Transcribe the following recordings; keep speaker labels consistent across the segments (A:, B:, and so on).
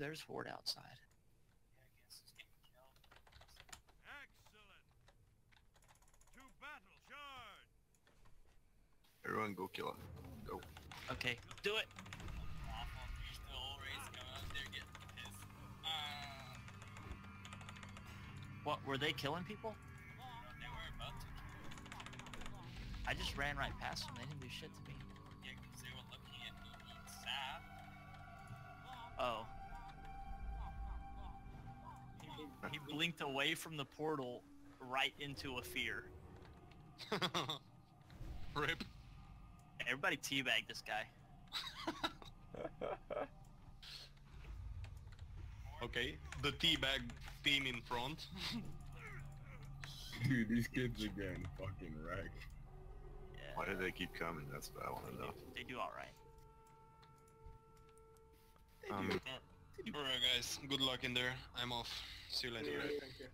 A: there's Horde outside.
B: Excellent. To battle, charge.
C: Everyone go kill him. Go.
A: Okay, do it. What, were they killing people?
D: They were about to.
A: I just ran right past them. They didn't do shit to me.
D: Yeah, because they were looking at me eat sap.
A: Oh. He blinked away from the portal right into a fear.
C: Rip.
A: Everybody teabag this guy.
C: Okay, the teabag team in front.
E: Dude, these kids are getting fucking wrecked.
A: Yeah,
F: Why do they keep coming? That's what I want to know.
A: they do alright.
C: Alright guys, good luck in there. I'm off. See you later.
E: Thank you.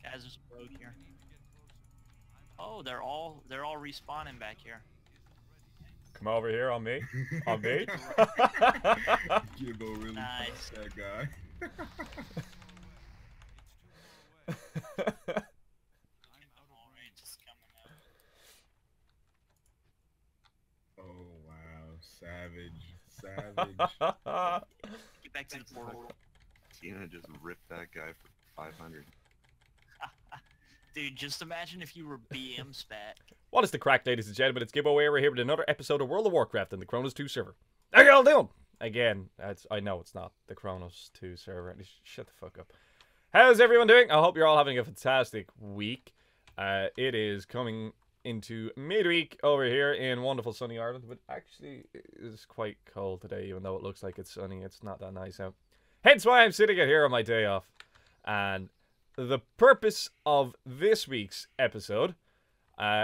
A: Guys, there's a rogue here. Oh, they're all respawning back here.
G: Come over here on me. On me.
E: Gibboeire really
A: Nice.
E: fucked that guy. Oh wow, savage, savage.
A: Get back to the portal.
F: Tina just ripped that guy for 500.
A: Dude, just imagine if you were BM spat.
G: What is the crack, ladies and gentlemen? It's Gibboeire. We're here with another episode of World of Warcraft on the Kronos 2 server. How y'all doing? Again, I know it's not the Kronos 2 server. Shut the fuck up. How's everyone doing? I hope you're all having a fantastic week. It is coming into midweek over here in wonderful sunny Ireland, but actually it's quite cold today, even though it looks like it's sunny. It's not that nice out. Hence why I'm sitting out here on my day off. And the purpose of this week's episode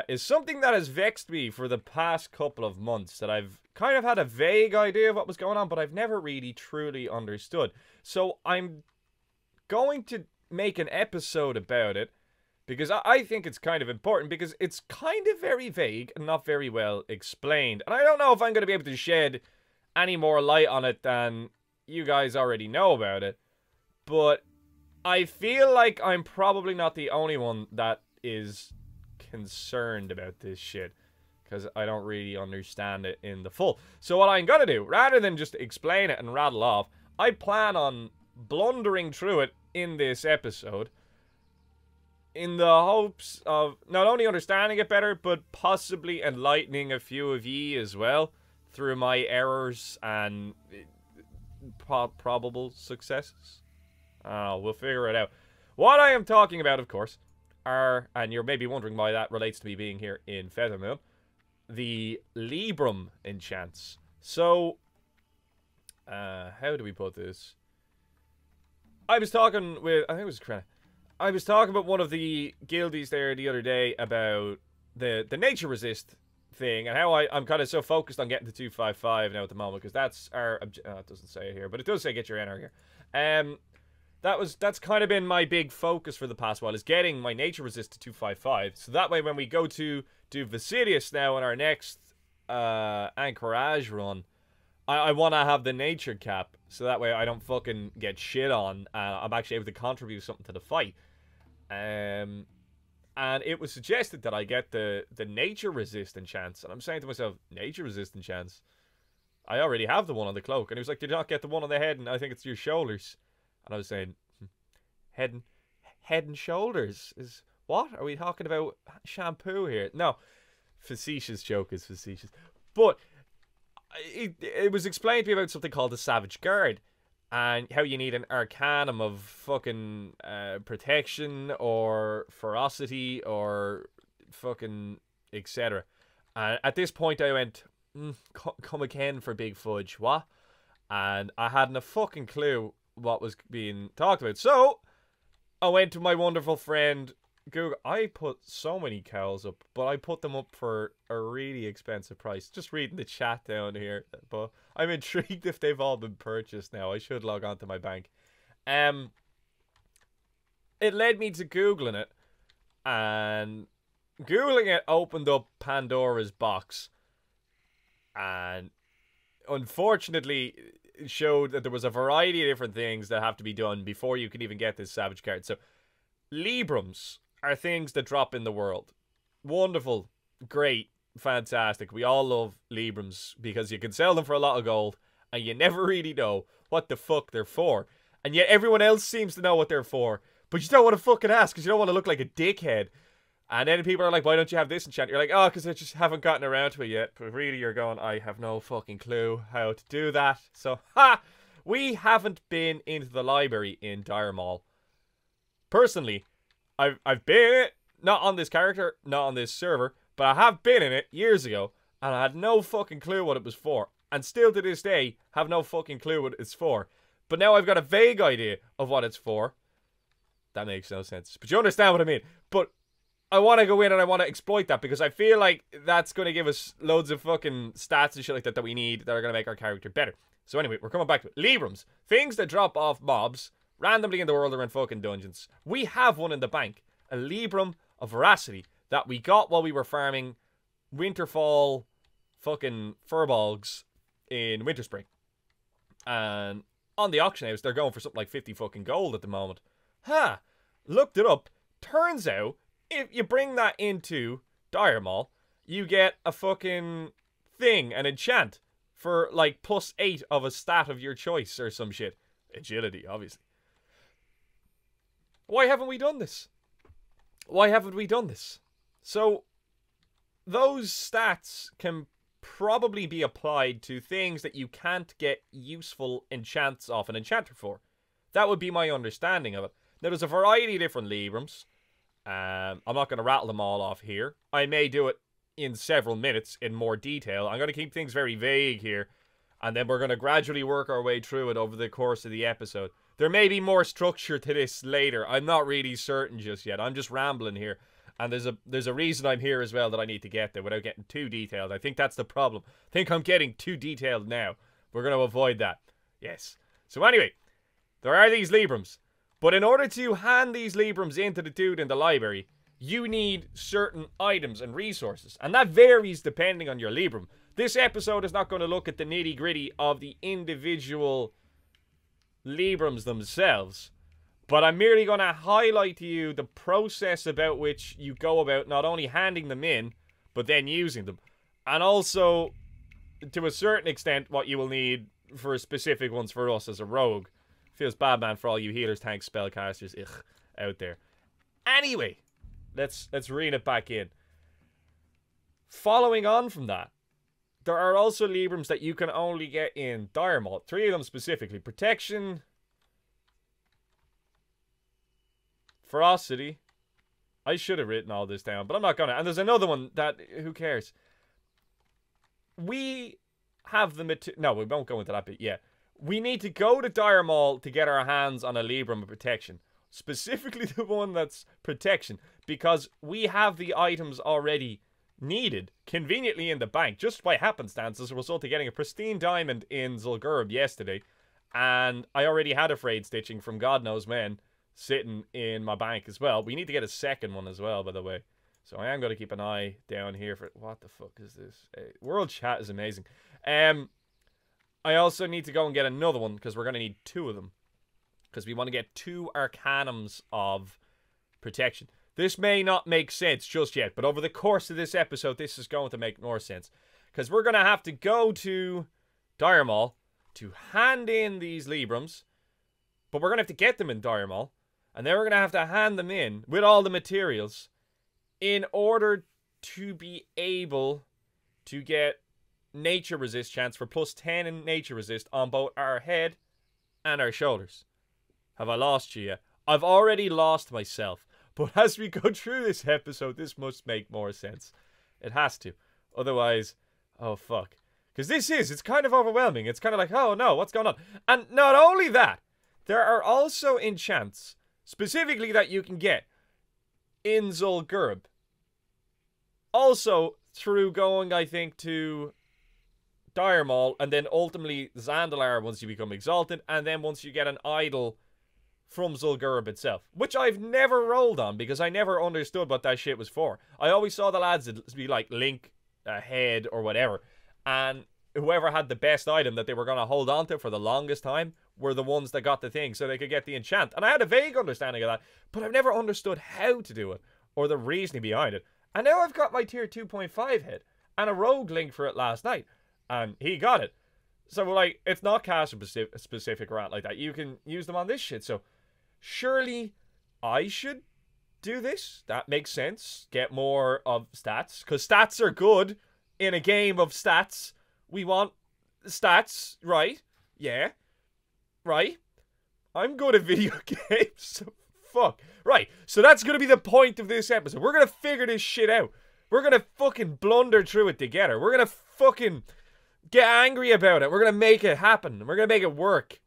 G: is something that has vexed me for the past couple of months, that I've kind of had a vague idea of what was going on, but I've never really truly understood. So I'm going to make an episode about it, because I think it's kind of important, because it's kind of very vague and not very well explained. And I don't know if I'm going to be able to shed any more light on it than you guys already know about it, but I feel like I'm probably not the only one that is concerned about this shit, because I don't really understand it in the full. So what I'm gonna do, rather than just explain it and rattle off, I plan on blundering through it in this episode in the hopes of not only understanding it better, but possibly enlightening a few of ye as well through my errors and probable successes. We'll figure it out. What I am talking about, of course, are, and you're maybe wondering why that relates to me being here in Feathermill, the libram enchants. So, how do we put this? I was talking with, I think it was Kronos. I was talking about one of the guildies there the other day about the nature resist thing, and how I'm kind of so focused on getting to 255 now at the moment, because that's our, it doesn't say it here, but it does say get your NR here. That's kind of been my big focus for the past while, is getting my nature resist to 255. So that way when we go to do Vesuvius now in our next ahn'qiraj run, I want to have the nature cap, so that way I don't fucking get shit on. I'm actually able to contribute something to the fight. And it was suggested that I get the nature resistant chance, and I'm saying to myself, nature resistant chance? I already have the one on the cloak. And he was like, did you not get the one on the head? And I think it's your shoulders. And I was saying, head and shoulders is what? Are we talking about shampoo here? No, facetious joke is facetious. But it was explained to me about something called the Savage Guard, and how you need an arcanum of fucking protection or ferocity or fucking etc. And at this point I went, come again for Big Fudge, what? And I hadn't a fucking clue what was being talked about. So I went to my wonderful friend Google. I put so many cows up, but I put them up for a really expensive price. Just reading the chat down here, but I'm intrigued if they've all been purchased now. I should log on to my bank. It led me to Googling it, and Googling it opened up Pandora's box. And unfortunately showed that there was a variety of different things that have to be done before you can even get this Savage card. So, librams are things that drop in the world. Wonderful, great, fantastic. We all love librams because you can sell them for a lot of gold and you never really know what the fuck they're for. And yet everyone else seems to know what they're for, but you don't want to fucking ask because you don't want to look like a dickhead. And then people are like, why don't you have this enchant? You're like, oh, because I just haven't gotten around to it yet. But really you're going, I have no fucking clue how to do that. So, we haven't been into the library in Diremaul. Personally, I've been in it, not on this character, not on this server, but I have been in it years ago, and I had no fucking clue what it was for. And still to this day, have no fucking clue what it's for. But now I've got a vague idea of what it's for. That makes no sense. But you understand what I mean. But I want to go in and I want to exploit that because I feel like that's going to give us loads of fucking stats and shit like that that we need that are going to make our character better. So anyway, we're coming back to it. Librams. Things that drop off mobs randomly in the world or in fucking dungeons. We have one in the bank. A libram of veracity that we got while we were farming Winterfall fucking furbolgs in Winterspring. And on the auction house, they're going for something like 50 fucking gold at the moment. Looked it up. Turns out, if you bring that into Diremaul, you get a fucking thing, an enchant, for like +8 of a stat of your choice or some shit. Agility, obviously. Why haven't we done this? Why haven't we done this? So, those stats can probably be applied to things that you can't get useful enchants off an enchanter for. That would be my understanding of it. Now, there's a variety of different librams. I'm not going to rattle them all off here. I may do it in several minutes in more detail. I'm going to keep things very vague here. And then we're going to gradually work our way through it over the course of the episode. There may be more structure to this later. I'm not really certain just yet. I'm just rambling here. And there's a reason I'm here as well that I need to get there without getting too detailed. I think that's the problem. I think I'm getting too detailed now. We're going to avoid that. Yes. So anyway, there are these librams. But in order to hand these librams into the dude in the library, you need certain items and resources. And that varies depending on your libram. This episode is not going to look at the nitty-gritty of the individual librams themselves. But I'm merely going to highlight to you the process about which you go about not only handing them in, but then using them. And also, to a certain extent, what you will need for specific ones for us as a rogue. Feels bad, man, for all you healers, tanks, spellcasters, out there. Anyway, let's rein it back in. Following on from that, there are also librams that you can only get in Diremaul. 3 of them specifically. Protection, Ferocity. I should have written all this down, but I'm not gonna. And there's another one that, who cares? We have the no, we won't go into that bit yet. We need to go to Diremaul to get our hands on a libram of protection. Specifically the one that's protection. Because we have the items already needed, conveniently in the bank, just by happenstance as a result of getting a pristine diamond in Zul'Gurub yesterday. And I already had a frayed stitching from God knows when sitting in my bank as well. We need to get a second one as well, by the way. So I am going to keep an eye down here for... What the fuck is this? World chat is amazing. I also need to go and get another one, because we're going to need 2 of them. Because we want to get 2 arcanums of protection. This may not make sense just yet, but over the course of this episode, this is going to make more sense. Because we're going to have to go to Diremaul to hand in these librams, but we're going to have to get them in Diremaul, and then we're going to have to hand them in with all the materials in order to be able to get nature resist chance for +10 in nature resist on both our head and our shoulders. Have I lost you yet? I've already lost myself. But as we go through this episode, this must make more sense. It has to. Otherwise, oh fuck. Because it's kind of overwhelming. It's kind of like, oh no, what's going on? And not only that, there are also enchants, specifically that you can get in Zul'Gurub. Also, through going, I think, to Diremaul, and then ultimately Zandalar once you become exalted, and then once you get an idol from Zul'Gurub itself, which I've never rolled on because I never understood what that shit was for. I always saw the lads be like Link, Head, or whatever, and whoever had the best item that they were going to hold on to for the longest time were the ones that got the thing, so they could get the enchant. And I had a vague understanding of that, but I've never understood how to do it, or the reasoning behind it. And now I've got my tier 2.5 hit, and a rogue link for it last night, and he got it. So, like, it's not caster specific or anything like that. You can use them on this shit, so surely I should do this. That makes sense. Get more of stats, because stats are good in a game of stats. We want stats, right? Yeah. Right? I'm good at video games, so fuck. Right, so that's going to be the point of this episode. We're going to figure this shit out. We're going to fucking blunder through it together. We're going to fucking get angry about it. We're going to make it happen. We're going to make it work.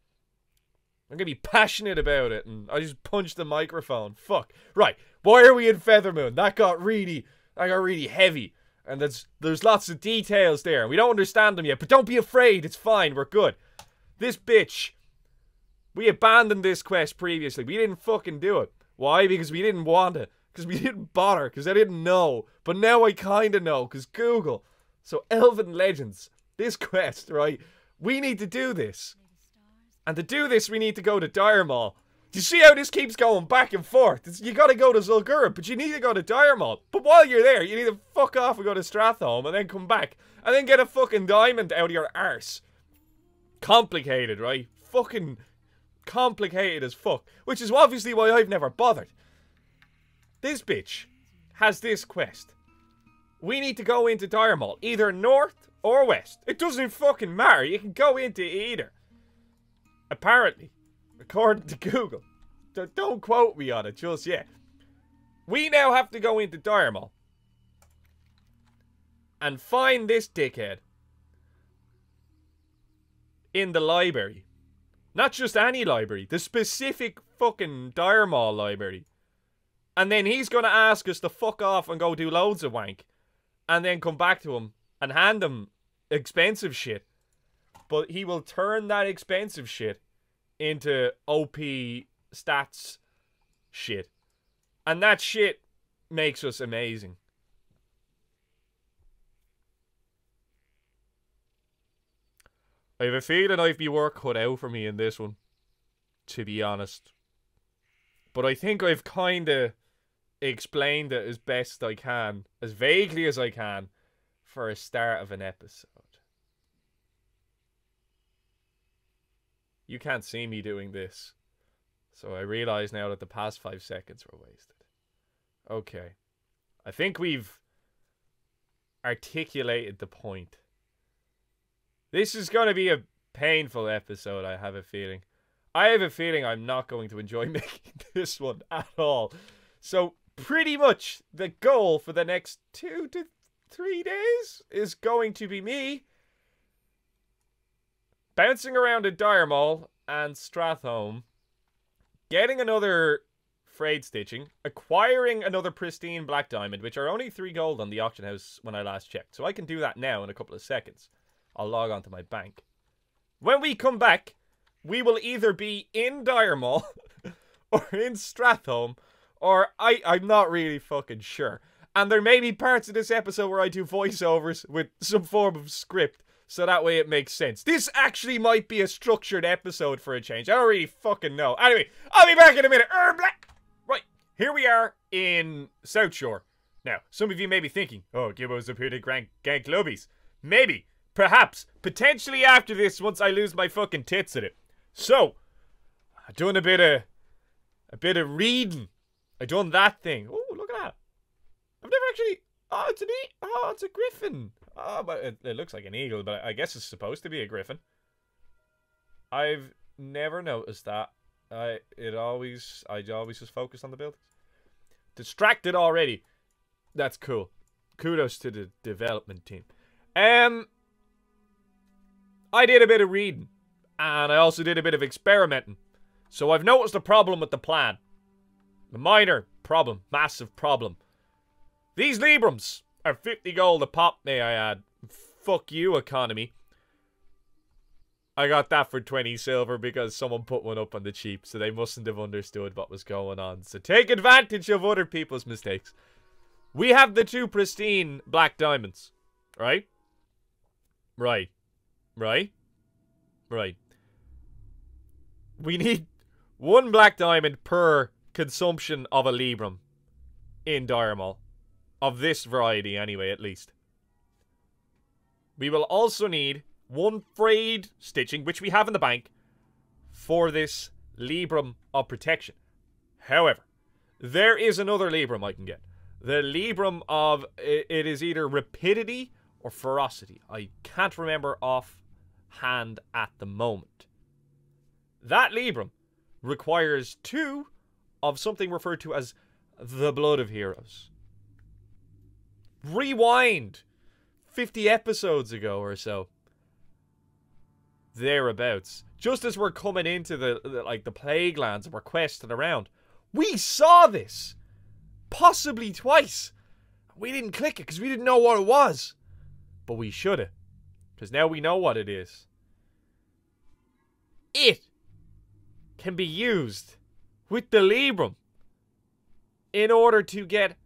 G: I'm going to be passionate about it. And I just punched the microphone. Fuck. Right, why are we in Feathermoon? That got really heavy. And there's lots of details there. We don't understand them yet. But don't be afraid. It's fine. We're good. This bitch. We abandoned this quest previously. We didn't fucking do it. Why? Because we didn't want it. Because we didn't bother. Because I didn't know. But now I kind of know. Because Google. So, Elven Legends. This quest, right? We need to do this. And to do this, we need to go to Diremaul. Do you see how this keeps going back and forth? You gotta go to Zul'Gurub, but you need to go to Diremaul. But while you're there, you need to fuck off and go to Stratholme and then come back. And then get a fucking diamond out of your arse. Complicated, right? Fucking complicated as fuck. Which is obviously why I've never bothered. This bitch has this quest. We need to go into Diremaul. Either north or west. It doesn't fucking matter. You can go into either. Apparently. According to Google. Don't quote me on it just yet. We now have to go into Diremaul. And find this dickhead. In the library. Not just any library. The specific fucking Diremaul library. And then he's going to ask us to fuck off and go do loads of wank. And then come back to him. And hand him expensive shit. But he will turn that expensive shit into OP stats shit. And that shit makes us amazing. I have a feeling I've be work cut out for me in this one. To be honest. But I think I've kind of explained it as best I can. As vaguely as I can. For a start of an episode. You can't see me doing this. So I realize now that the past 5 seconds were wasted. Okay. I think we've articulated the point. This is going to be a painful episode, I have a feeling. I have a feeling I'm not going to enjoy making this one at all. So pretty much the goal for the next 2 to 3 days is going to be me bouncing around in Diremaul and Stratholme, getting another frayed stitching, acquiring another pristine black diamond, which are only 3 gold on the auction house when I last checked. So I can do that now in a couple of seconds. I'll log on to my bank. When we come back, we will either be in Diremaul or in Stratholme, or I'm not really fucking sure. And there may be parts of this episode where I do voiceovers with some form of script, so that way it makes sense. This actually might be a structured episode for a change. I don't really fucking know. Anyway, I'll be back in a minute. Right, here we are in South Shore. Now, some of you may be thinking, oh, Gibbo's up here to gank lobbies. Maybe, perhaps, potentially after this, once I lose my fucking tits at it. So, I'm doing a bit of reading. I done that thing. Oh, look at that. I've never actually... Oh, it's a griffin. Oh, but it looks like an eagle, but I guess it's supposed to be a griffin. I've never noticed that. I always just focus on the buildings. Distracted already. That's cool. Kudos to the development team. I did a bit of reading. And I also did a bit of experimenting. So I've noticed a problem with the plan. A minor problem. Massive problem. These librams are 50 gold a pop, may I add. Fuck you, economy. I got that for 20 silver because someone put one up on the cheap, so they mustn't have understood what was going on. So take advantage of other people's mistakes. We have the 2 pristine black diamonds, right? Right. Right? Right. We need 1 black diamond per consumption of a libram in Diremaul. Of this variety, anyway, at least. We will also need 1 frayed stitching, which we have in the bank, for this libram of protection. However, there is another libram I can get. The libram of, it is either rapidity or ferocity. I can't remember offhand at the moment. That libram requires 2 of something referred to as the blood of heroes. Rewind 50 episodes ago or so. Thereabouts. Just as we're coming into the plague lands and we're questing around. We saw this! Possibly twice. We didn't click it because we didn't know what it was. But we should have. Because now we know what it is. It can be used with the libram in order to get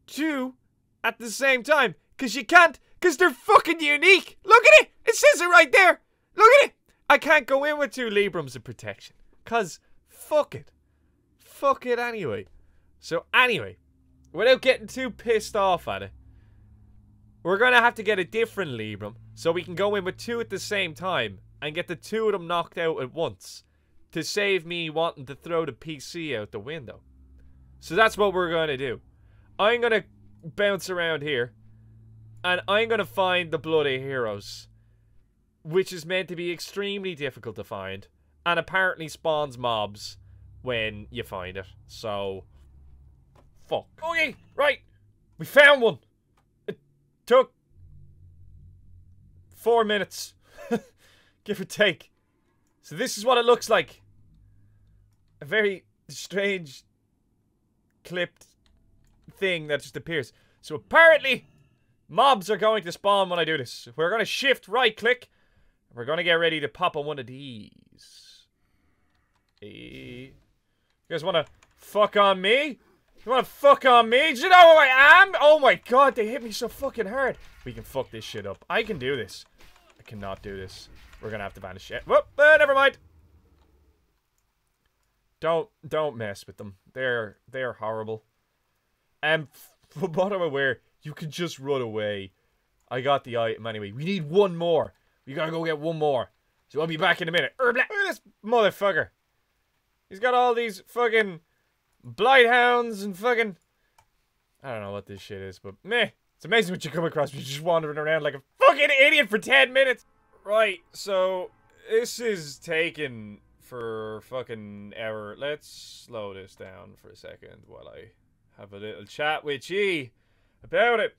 G: 2 at the same time. Because you can't. Because they're fucking unique. Look at it. It says it right there. Look at it. I can't go in with 2 librams of protection. Because fuck it. Fuck it anyway. So anyway, without getting too pissed off at it, we're going to have to get a different libram so we can go in with 2 at the same time and get the 2 of them knocked out at once to save me wanting to throw the PC out the window. So that's what we're going to do. I'm going to bounce around here and I'm going to find the blood of heroes, which is meant to be extremely difficult to find and apparently spawns mobs when you find it. So, fuck. Okay, right. We found one. It took 4 minutes. Give or take. So this is what it looks like. A very strange clipped thing that just appears. So apparently mobs are going to spawn when I do this. We're going to shift right click. We're going to get ready to pop on one of these. You guys want to fuck on me? You want to fuck on me? Do you know who I am? Oh my god, they hit me so fucking hard. We can fuck this shit up. I can do this. I cannot do this. We're gonna have to banish it. Whoop, never mind. Don't mess with them. They're horrible. And from what I'm aware, you can just run away. I got the item anyway. We need 1 more. We gotta go get 1 more. So I'll be back in a minute. Look at this motherfucker. He's got all these fucking blighthounds and fucking... I don't know what this shit is, but meh. It's amazing what you come across when you're just wandering around like a fucking idiot for 10 minutes. Right, so this is taking for fucking hour. Let's slow this down for a second while I have a little chat with ye about it.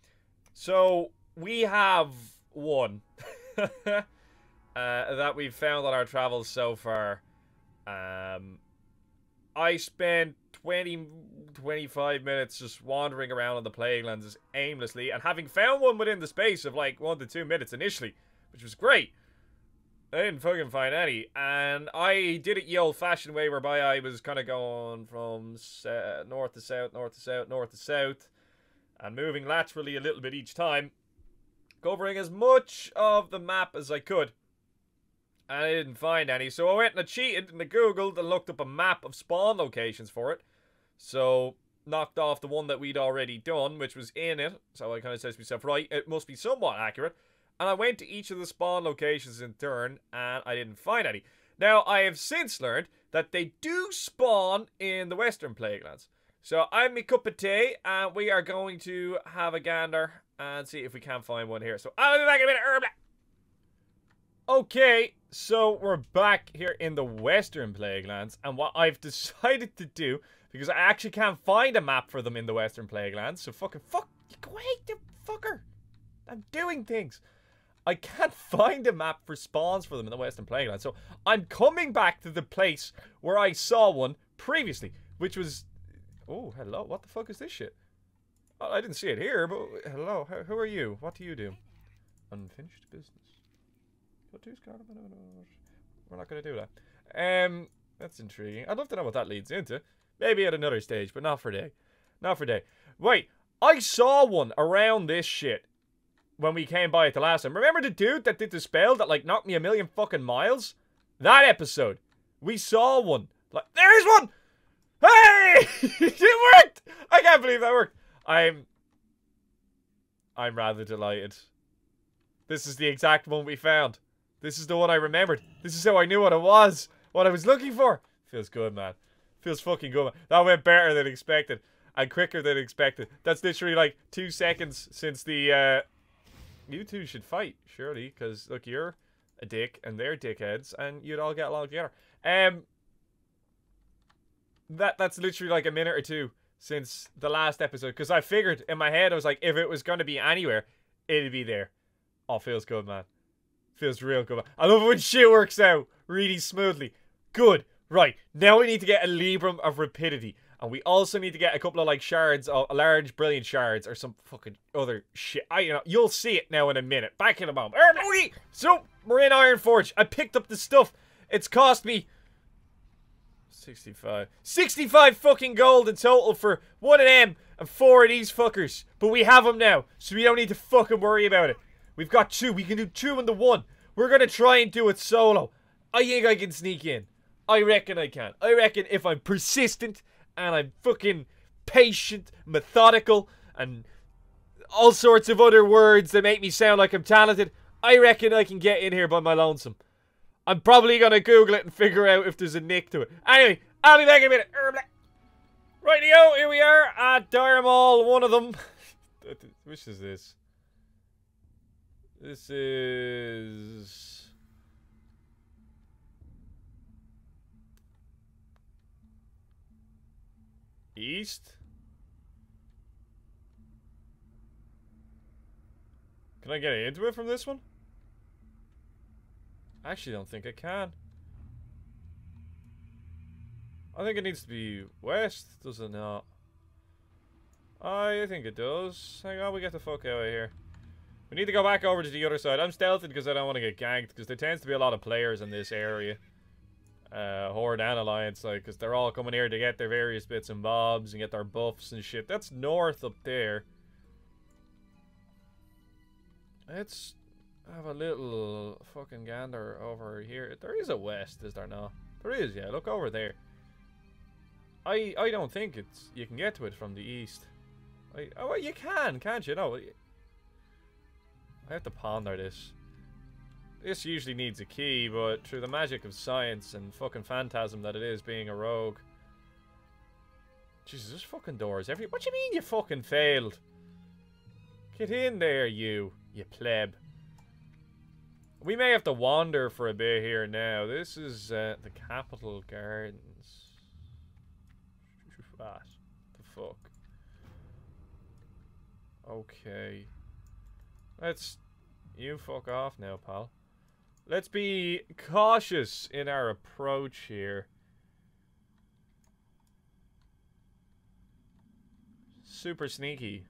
G: So we have 1 that we've found on our travels so far. I spent 25 minutes just wandering around on the plague lands aimlessly, and having found one within the space of like 1 to 2 minutes initially, which was great. I didn't fucking find any, and I did it the old-fashioned way whereby I was kind of going from north to south, north to south, north to south, and moving laterally a little bit each time, covering as much of the map as I could. And I didn't find any, so I went and I cheated and I googled and looked up a map of spawn locations for it. So, knocked off the one that we'd already done, which was in it. So I kind of said to myself, right, it must be somewhat accurate. And I went to each of the spawn locations in turn, and I didn't find any. Now, I have since learned that they do spawn in the Western Plaguelands. So, I'm my cup of tea, and we are going to have a gander and see if we can find one here. So, I'll be back in a minute. Okay, so we're back here in the Western Plaguelands, and what I've decided to do, because I actually can't find a map for them in the Western Plaguelands, so fuck, wait, you fucker. I'm doing things. I can't find a map for spawns for them in the Western Plaguelands, so I'm coming back to the place where I saw one previously, which was... Oh, hello, what the fuck is this shit? Oh, I didn't see it here, but hello, who are you? What do you do? Unfinished business. We're not going to do that. That's intriguing. I'd love to know what that leads into. Maybe at another stage, but not for today. Not for today. Wait, I saw one around this shit when we came by it the last time. Remember the dude that did the spell that, like, knocked me a million fucking miles? That episode. We saw one. Like, there's one! Hey! It worked! I can't believe that worked. I'm rather delighted. This is the exact one we found. This is the one I remembered. This is how I knew what it was. What I was looking for. Feels good, man. Feels fucking good, man. That went better than expected. And quicker than expected. That's literally like 2 seconds since the, You two should fight, surely. Because, look, you're a dick and they're dickheads. And you'd all get along together. That's literally like a minute or two since the last episode. Because I figured in my head, I was like, if it was going to be anywhere, it'd be there. Oh, feels good, man. Feels real good, man. I love it when shit works out really smoothly. Good. Right. Now we need to get a libram of rapidity. And we also need to get a couple of, like, shards, large, brilliant shards, or some fucking other shit. You'll see it now in a minute. Back in a moment. So, we're in Ironforge. I picked up the stuff. It's cost me 65 fucking gold in total for 1 of them and 4 of these fuckers. But we have them now, so we don't need to fucking worry about it. We've got 2. We can do 2 into 1. We're gonna try and do it solo. I think I can sneak in. I reckon I can. I reckon if I'm persistent and I'm fucking patient, methodical, and all sorts of other words that make me sound like I'm talented, I reckon I can get in here by my lonesome. I'm probably gonna Google it and figure out if there's a nick to it. Anyway, I'll be back in a minute. Rightio, here we are at Diremaul, one of them. Which is this? This is... East? Can I get into it from this one? I actually don't think I can. I think it needs to be west, does it not? I think it does. Hang on, we get the fuck out of here. We need to go back over to the other side. I'm stealthing because I don't want to get ganked, because there tends to be a lot of players in this area. Horde and Alliance, like, because they're all coming here to get their various bits and bobs and get their buffs and shit. That's north up there. Let's have a little fucking gander over here. There is a west, is there not? There is, yeah. Look over there. I don't think it's... You can get to it from the east. Oh, well, you can, can't you? No. I have to ponder this. This usually needs a key, but through the magic of science and fucking phantasm that it is being a rogue. Jesus, there's fucking doors every... What do you mean you fucking failed? Get in there, you pleb. We may have to wander for a bit here now. This is the Capital Gardens. What the fuck? Okay. Let's... You fuck off now, pal. Let's be cautious in our approach here. Super sneaky.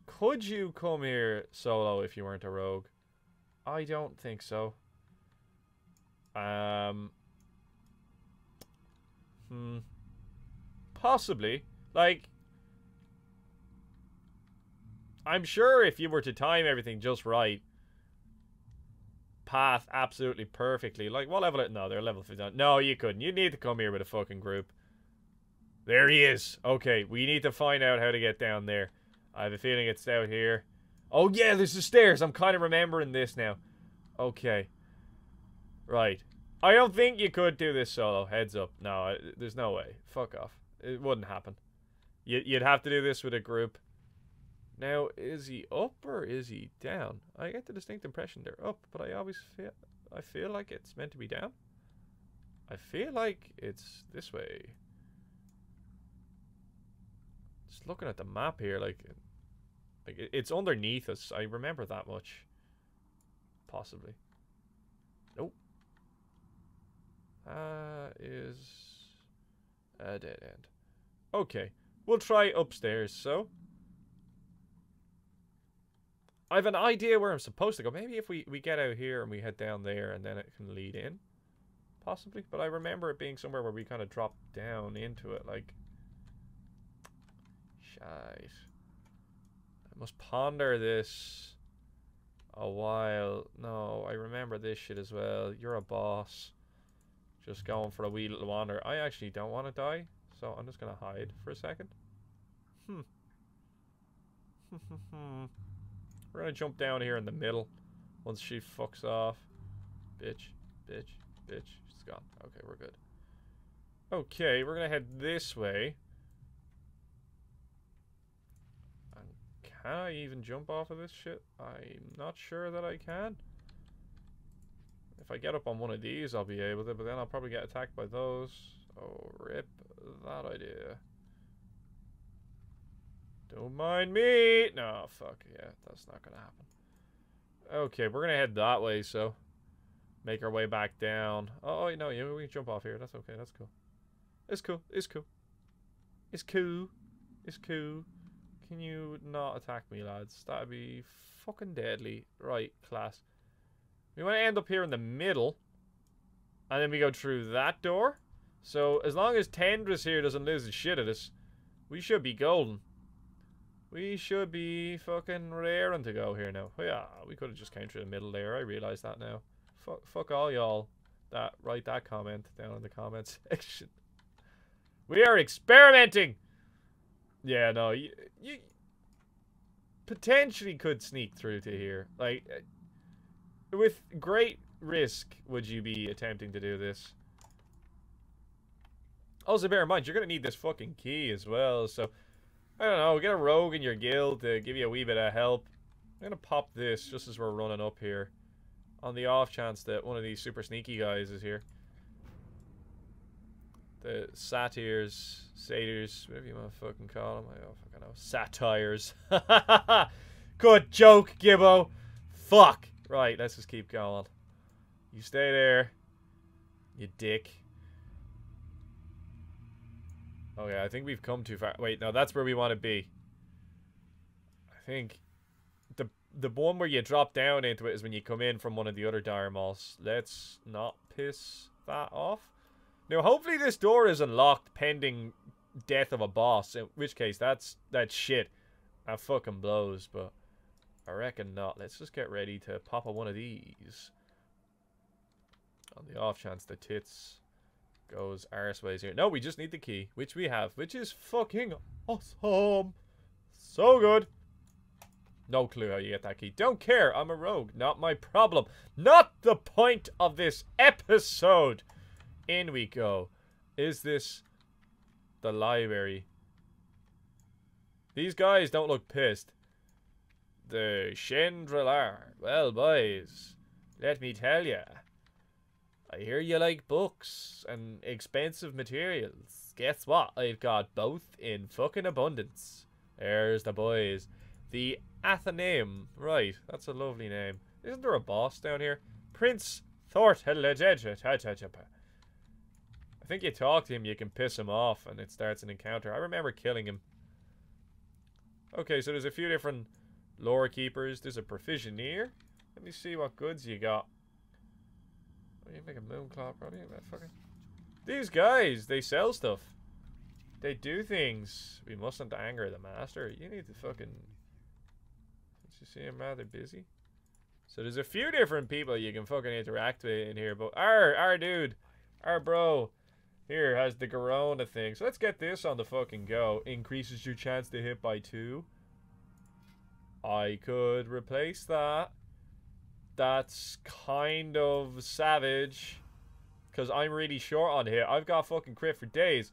G: Could you come here solo if you weren't a rogue? I don't think so. Possibly. Like, I'm sure if you were to time everything just right, path absolutely perfectly. Like, what level? No, they're level 59. No, you couldn't. You need to come here with a fucking group. There he is. Okay, we need to find out how to get down there. I have a feeling it's out here. Oh, yeah, there's the stairs. I'm kind of remembering this now. Okay. Right. I don't think you could do this solo. Heads up. No, there's no way. Fuck off. It wouldn't happen. You'd have to do this with a group. Now, is he up or is he down? I get the distinct impression they're up, but I feel like it's meant to be down. I feel like it's this way. Just looking at the map here, like it's underneath us. I remember that much. Possibly. Nope. Is a dead end. Okay, we'll try upstairs. So I have an idea where I'm supposed to go. Maybe if we get out here and we head down there and then it can lead in. Possibly. But I remember it being somewhere where we kind of drop down into it. Like, shite. I must ponder this a while. No, I remember this shit as well. You're a boss. Just going for a wee little wander. I actually don't want to die, so I'm just going to hide for a second. We're going to jump down here in the middle once she fucks off. Bitch, bitch, bitch. She's gone. Okay, we're good. Okay, we're going to head this way. Can I even jump off of this shit? I'm not sure that I can. If I get up on one of these, I'll be able to, but then I'll probably get attacked by those. Oh, rip that idea. Don't mind me! No, fuck, yeah, that's not gonna happen. Okay, we're gonna head that way, so... make our way back down. Oh, no, yeah, we can jump off here. That's okay, that's cool. It's cool, it's cool. It's cool. It's cool. Can you not attack me, lads? That'd be fucking deadly. Right, class. We want to end up here in the middle. And then we go through that door. So, as long as Tendris here doesn't lose the shit at us, we should be golden. We should be fucking raring to go here now. Oh, yeah, we could have just came through the middle there. I realise that now. Fuck all y'all that write that comment down in the comment section. We are experimenting! Yeah, no, you potentially could sneak through to here. Like, with great risk would you be attempting to do this. Also, bear in mind, you're going to need this fucking key as well, so... I don't know, get a rogue in your guild to give you a wee bit of help. I'm going to pop this just as we're running up here. On the off chance that one of these super sneaky guys is here. The satyrs, satyrs, whatever you want to fucking call them. I don't fucking know. Satires. Good joke, Gibbo. Fuck. Right, let's just keep going. You stay there. You dick. Okay, I think we've come too far. Wait, no, that's where we want to be. I think the one where you drop down into it is when you come in from one of the other Diremauls. Let's not piss that off. Now, hopefully this door is unlocked pending death of a boss, in which case that's shit. That fucking blows, but I reckon not. Let's just get ready to pop one of these. On the off chance the tits goes arseways here. No, we just need the key, which we have, which is fucking awesome. So good. No clue how you get that key. Don't care, I'm a rogue. Not my problem. Not the point of this episode. In we go. Is this the library? These guys don't look pissed. The Chandrilar. Well, boys, let me tell ya. I hear you like books and expensive materials. Guess what? I've got both in fucking abundance. There's the boys. The Athenaeum. Right, that's a lovely name. Isn't there a boss down here? Prince Thortelejej. I think you talk to him, you can piss him off, and it starts an encounter. I remember killing him. Okay, so there's a few different lore keepers. There's a provisioneer. Let me see what goods you got. Oh, you make a moonclaw, probably. These guys, they sell stuff. They do things. We mustn't anger the master. You need to fucking... Did you see him rather busy? So there's a few different people you can fucking interact with in here, but our dude, our bro, here has the Corona thing. So let's get this on the fucking go. Increases your chance to hit by 2. I could replace that. That's kind of savage. Because I'm really short on hit. I've got fucking crit for days.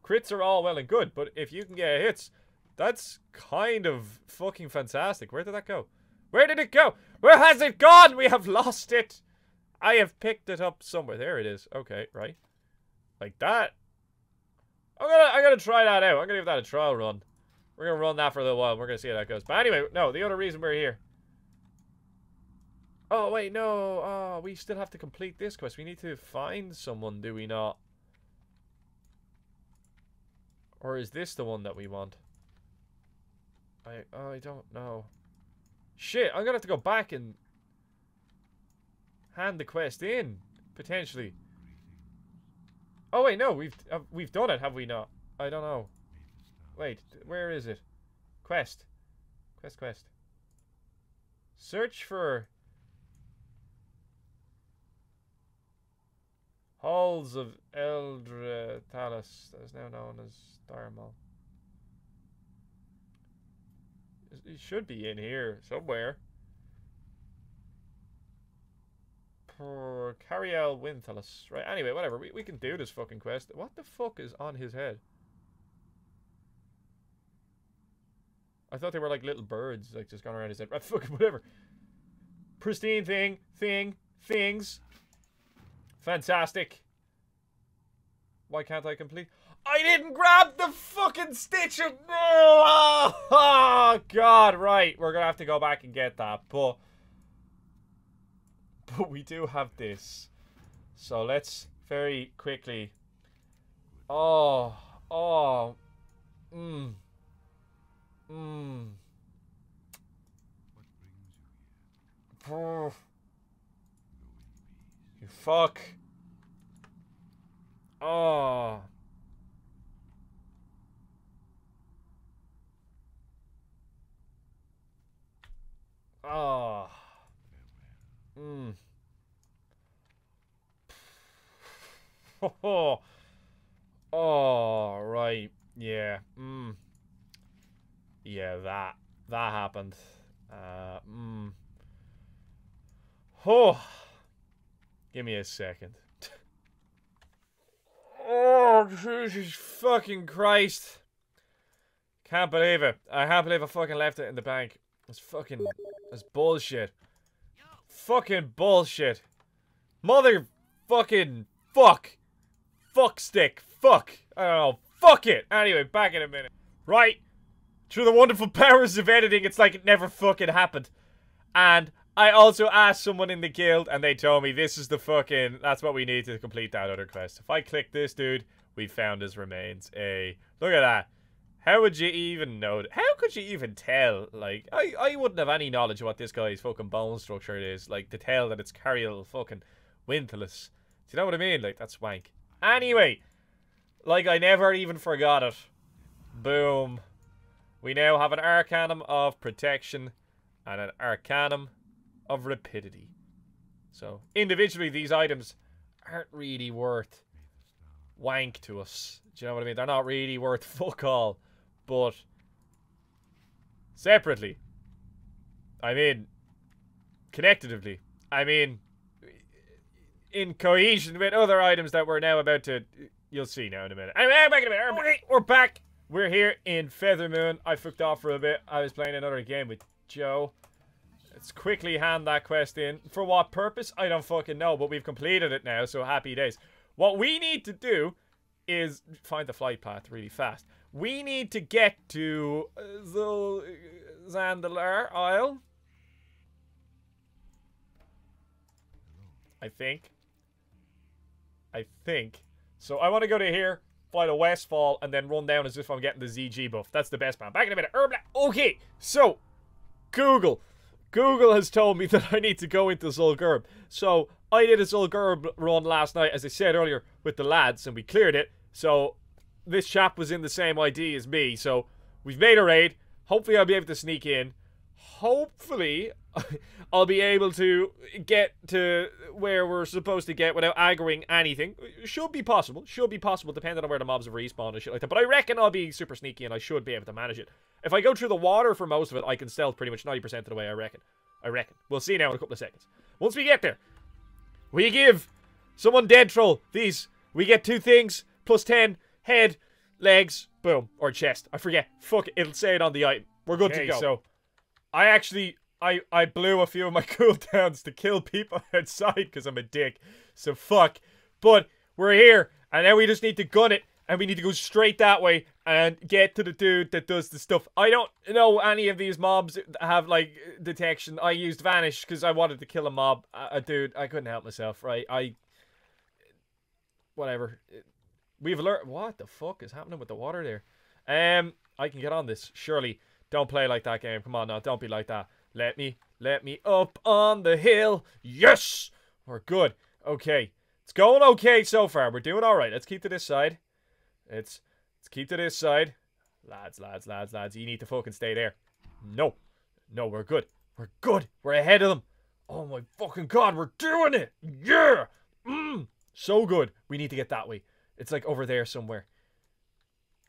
G: Crits are all well and good, but if you can get hits, that's kind of fucking fantastic. Where did that go? Where did it go? Where has it gone? We have lost it. I have picked it up somewhere. There it is. Okay, right. Like that. I'm gonna try that out. I'm gonna give that a trial run. We're gonna run that for a little while. We're gonna see how that goes. But anyway, no, the other reason we're here. Oh, wait, no. Oh, we still have to complete this quest. We need to find someone, do we not? Or is this the one that we want? I don't know. Shit, I'm gonna have to go back and hand the quest in, potentially. Oh wait, no, we've done it, have we not? I don't know. Wait, where is it? Quest. Quest. Search for halls of Eldra Talis, that is now known as Diremaul. It should be in here somewhere. Cariel Winthalis. Right, anyway, whatever. We can do this fucking quest. What the fuck is on his head? I thought they were like little birds, like just going around his head. Right, fucking whatever. Pristine things. Fantastic. Why can't I complete? I didn't grab the fucking stitch of... Oh, God, right. We're gonna have to go back and get that, but we do have this. So let's very quickly... Oh. You fuck. Oh. Oh. Oh, right. Yeah. Yeah, that happened. Oh. Give me a second. Oh, Jesus fucking Christ. Can't believe it. I can't believe I fucking left it in the bank. That's bullshit. Fucking bullshit. Mother fucking fuck. Fuck stick. Fuck. I don't know. Fuck it. Anyway, back in a minute. Right. Through the wonderful powers of editing, it's like it never fucking happened. And I also asked someone in the guild, and they told me this is the fucking... That's what we need to complete that other quest. If I click this dude, we found his remains. Look at that. How would you even know? How could you even tell? Like, I wouldn't have any knowledge of what this guy's fucking bone structure is. Like, to tell that it's Cariel fucking Winthalis. Do you know what I mean? Like, that's wank. Anyway. Like, I never even forgot it. Boom. We now have an Arcanum of Protection and an Arcanum of Rapidity. So, individually, these items aren't really worth wank to us. Do you know what I mean? They're not really worth fuck all. But separately, I mean, connectively, I mean, in cohesion with other items that we're now about to... You'll see now in a minute. Anyway, back in a minute. Okay, we're back. We're here in Feathermoon. I fucked off for a bit. I was playing another game with Joe. Let's quickly hand that quest in. For what purpose? I don't fucking know, but we've completed it now, so happy days. What we need to do is find the flight path really fast. We need to get to Zul'Gurub Isle. I think. So I want to go to here, fly to Westfall, and then run down as if I'm getting the ZG buff. That's the best plan. Back in a minute. Okay, so Google has told me that I need to go into Zul'Gurub. So I did a Zul'Gurub run last night, as I said earlier, with the lads, and we cleared it. So this chap was in the same ID as me. So we've made a raid. Hopefully I'll be able to sneak in. Hopefully I'll be able to get to where we're supposed to get without aggroing anything. Should be possible. Should be possible depending on where the mobs have respawned and shit like that. But I reckon I'll be super sneaky and I should be able to manage it. If I go through the water for most of it, I can stealth pretty much 90% of the way, I reckon. We'll see now in a couple of seconds. Once we get there, we give someone dead troll these. We get 2 things, plus 10, head, legs, boom, or chest. I forget. Fuck it, it'll say it on the item. We're good to go. So, I actually, I blew a few of my cooldowns to kill people outside because I'm a dick. So fuck. But we're here, and now we just need to gun it, and we need to go straight that way and get to the dude that does the stuff. I don't know any of these mobs have, like, detection. I used Vanish because I wanted to kill a mob. Dude, I couldn't help myself, right? Whatever. We've learned... What the fuck is happening with the water there? I can get on this, surely. Don't play like that game. Come on now, don't be like that. Let me up on the hill. Yes! We're good. Okay. It's going okay so far. We're doing alright. Let's keep to this side. Let's keep to this side. Lads. You need to fucking stay there. No. No, we're good. We're good. We're ahead of them. Oh my fucking god, we're doing it. Yeah. So good. We need to get that way. It's like over there somewhere.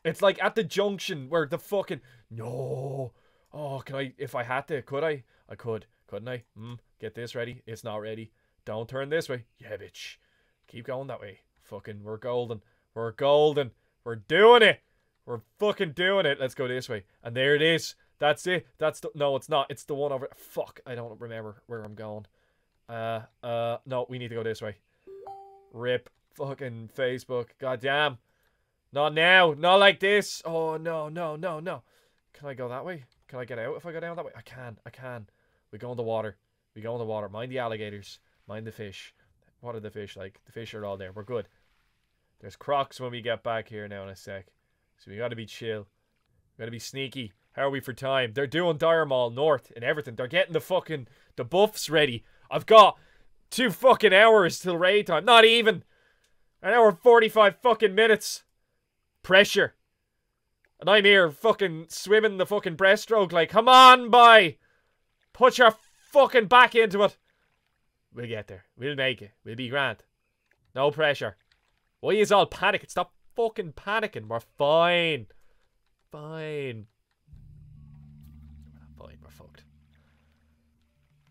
G: It's like at the junction where the fucking... No. Oh, can I... If I had to, could I? I could. Couldn't I? Get this ready. It's not ready. Don't turn this way. Yeah, bitch. Keep going that way. Fucking, we're golden. We're golden. We're doing it. We're fucking doing it. Let's go this way. And there it is. That's it. That's the... No, it's not. It's the one over... Fuck. I don't remember where I'm going. No, we need to go this way. Rip. Fucking Facebook. Goddamn. Not now. Not like this. Oh, no, no, no, no. Can I go that way? Can I get out if I go down that way? I can. I can. We go in the water. We go in the water. Mind the alligators. Mind the fish. What are the fish like? The fish are all there. We're good. There's crocs when we get back here now in a sec. So we gotta be chill. We gotta be sneaky. How are we for time? They're doing Diremaul North and everything. They're getting the buffs ready. I've got 2 fucking hours till raid time. Not even. An hour and 45 fucking minutes. Pressure. And I'm here fucking swimming the fucking breaststroke like, come on, boy. Put your fucking back into it. We'll get there. We'll make it. We'll be grand. No pressure. Why is all panicking? Stop fucking panicking. We're fine. Fine. We're not fine. We're fucked.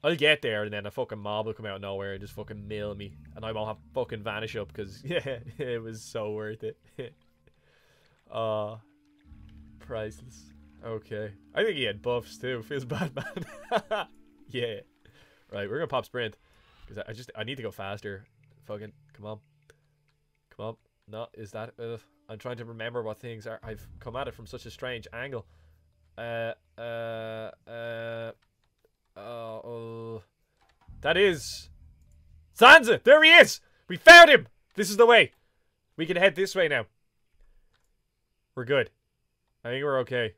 G: I'll get there and then a fucking mob will come out of nowhere and just fucking mill me. And I won't have fucking vanish up because, yeah, it was so worth it. Priceless. Okay. I think he had buffs too. Feels bad, man. Yeah. Right, we're gonna pop sprint. Because I need to go faster. Fucking, come on. Come on. No, is that... I'm trying to remember what things are. I've come at it from such a strange angle. That is... Sansa! There he is! We found him! This is the way. We can head this way now. We're good. I think we're okay.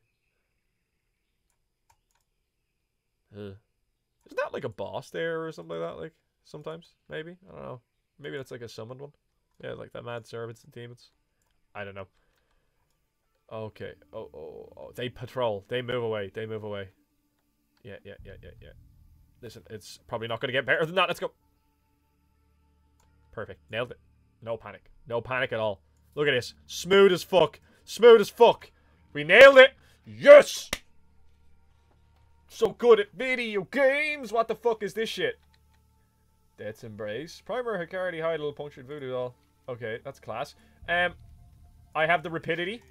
G: Isn't that like a boss there or something like that? Like, sometimes? Maybe? I don't know. Maybe that's like a summoned one. Yeah, like that mad servants and demons. I don't know. Okay. Oh. They patrol. They move away. They move away. Yeah. Listen, it's probably not going to get better than that. Let's go. Perfect. Nailed it. No panic. No panic at all. Look at this. Smooth as fuck. Smooth as fuck. We nailed it. Yes! So good at video games. What the fuck is this shit? Death's Embrace. Primer, Hikari, Heidel, Punctured Voodoo Doll. Okay, that's class. I have the Rapidity.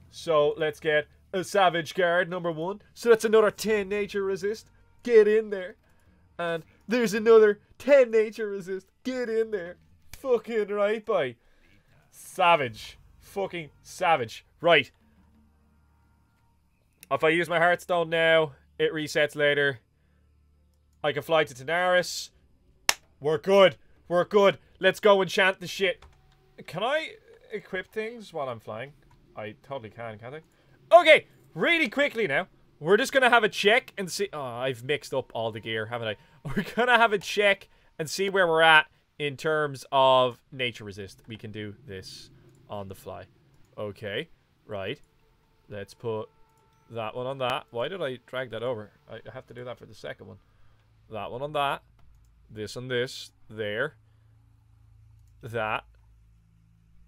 G: So let's get a Savage Guard, #1. So that's another 10 Nature Resist. Get in there. And there's another 10 Nature Resist. Get in there. Fucking right, boy. Savage. Fucking savage. Right. If I use my Heartstone now, it resets later. I can fly to Tanaris. We're good. We're good. Let's go enchant the shit. Can I equip things while I'm flying? I totally can, can't I? Okay, really quickly now. We're just going to have a check and see... Oh, I've mixed up all the gear, haven't I? We're going to have a check and see where we're at in terms of nature resist. We can do this on the fly. Okay, right. Let's put that one on that. Why did I drag that over? I have to do that for the second one. That one on that. This on this. There. That.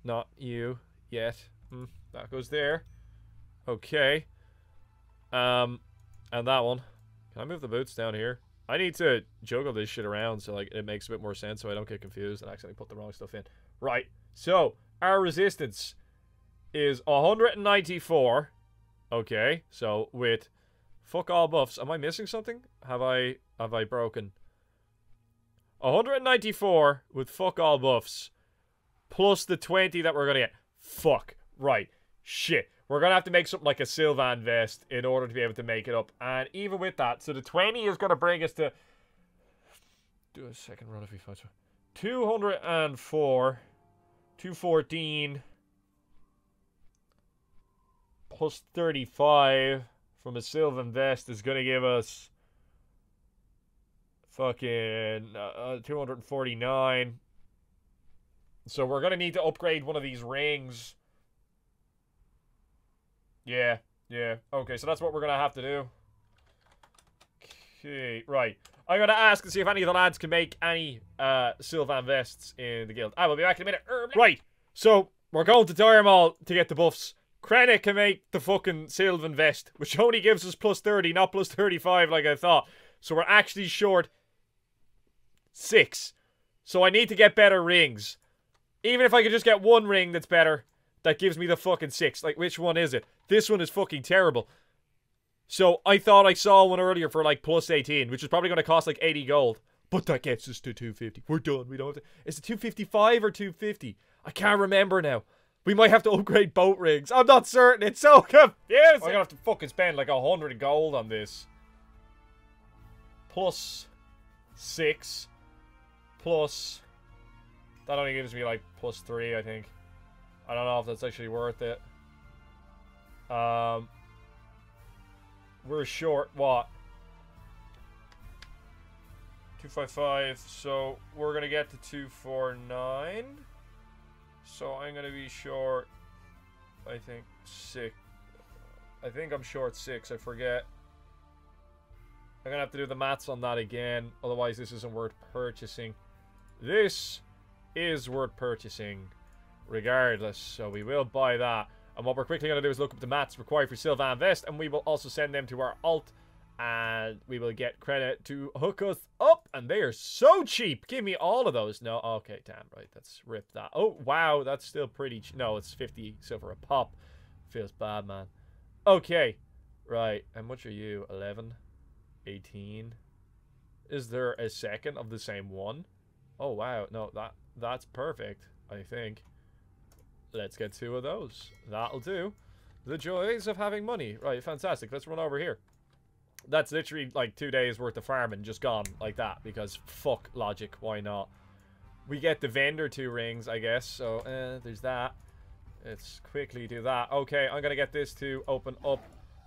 G: Not you yet. That goes there. Okay. And that one. Can I move the boots down here? I need to juggle this shit around so like it makes a bit more sense so I don't get confused and accidentally put the wrong stuff in. Right. So, our resistance is 194. Okay. So, with fuck all buffs. Am I missing something? Have I broken? 194 with fuck all buffs. Plus the 20 that we're going to get. Fuck. Right. Shit. We're going to have to make something like a Sylvan vest in order to be able to make it up. And even with that, so the 20 is going to bring us to... Do a second run if we find 204. 214. Plus 35 from a Sylvan vest is going to give us... Fucking 249. So we're going to need to upgrade one of these rings. Yeah. Okay, so that's what we're going to have to do. Okay, right. I'm gonna ask and see if any of the lads can make any Sylvan vests in the guild. I will be back in a minute. Right, so we're going to Diremaul to get the buffs. Krennic can make the fucking Sylvan vest, which only gives us plus 30, not plus 35 like I thought. So we're actually short 6. So I need to get better rings. Even if I could just get one ring that's better, that gives me the fucking 6. Like, which one is it? This one is fucking terrible. So I thought I saw one earlier for like plus 18, which is probably going to cost like 80 gold. But that gets us to 250. We're done. We don't have to... Is it 255 or 250? I can't remember now. We might have to upgrade boat rings. I'm not certain. It's so confusing. I'm going to have to fucking spend like 100 gold on this. Plus 6. Plus... That only gives me like plus 3, I think. I don't know if that's actually worth it. We're short, what? 255, so we're gonna get to 249. So I'm gonna be short, I think, 6. I think I'm short 6, I forget. I'm gonna have to do the maths on that again, otherwise this isn't worth purchasing. This is worth purchasing, regardless, so we will buy that. And what we're quickly going to do is look up the mats required for Sylvan Vest, and we will also send them to our alt, and we will get credit to hook us up, and they are so cheap. Give me all of those. No, okay, damn right, let's rip that. Oh, wow, that's still pretty no, it's 50 silver a pop. Feels bad, man. Okay, right, and much are you? 11? 18? Is there a second of the same one? Oh, wow, no, that's perfect, I think. Let's get 2 of those. That'll do. The joys of having money. Right, fantastic. Let's run over here. That's literally like 2 days worth of farming just gone like that. Because fuck logic. Why not? We get the vendor 2 rings, I guess. So, there's that. Let's quickly do that. Okay, I'm gonna get this to open up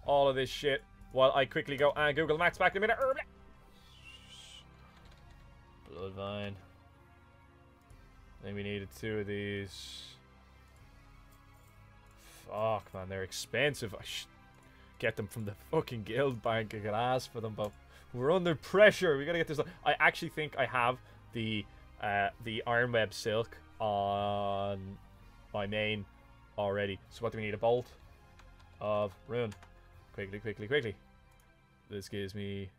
G: all of this shit while I quickly go and Google Max back in a minute. Bloodvine. Then we needed 2 of these. Fuck, man, they're expensive. I should get them from the fucking guild bank. I could ask for them, but we're under pressure. We gotta get this. I actually think I have the Ironweb Silk on my main already. So what do we need? A bolt of rune. Quickly, quickly, quickly. This gives me...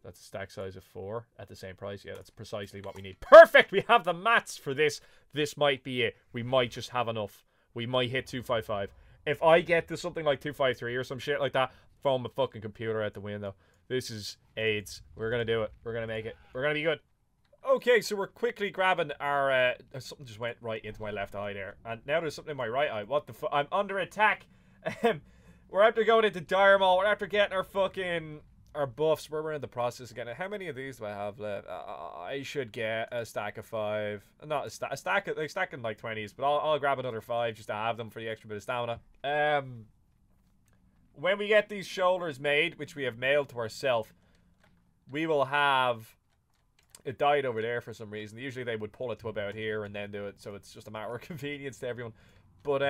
G: That's a stack size of 4 at the same price. Yeah, that's precisely what we need. Perfect! We have the mats for this. This might be it. We might just have enough. We might hit 255. If I get to something like 253 or some shit like that, throw my fucking computer out the window. This is AIDS. We're gonna do it. We're gonna make it. We're gonna be good. Okay, so we're quickly grabbing our... something just went right into my left eye there. And now there's something in my right eye. What the fuck? I'm under attack. We're after going into Diremaul. We're after getting our fucking... Our buffs. We're in the process again. How many of these do I have left? I should get a stack of 5. Not a stack. A stack of, like, stacking like 20s. But I'll grab another 5 just to have them for the extra bit of stamina. When we get these shoulders made, which we have mailed to ourselves, we will have... It died over there for some reason. Usually they would pull it to about here and then do it. So it's just a matter of convenience to everyone. But,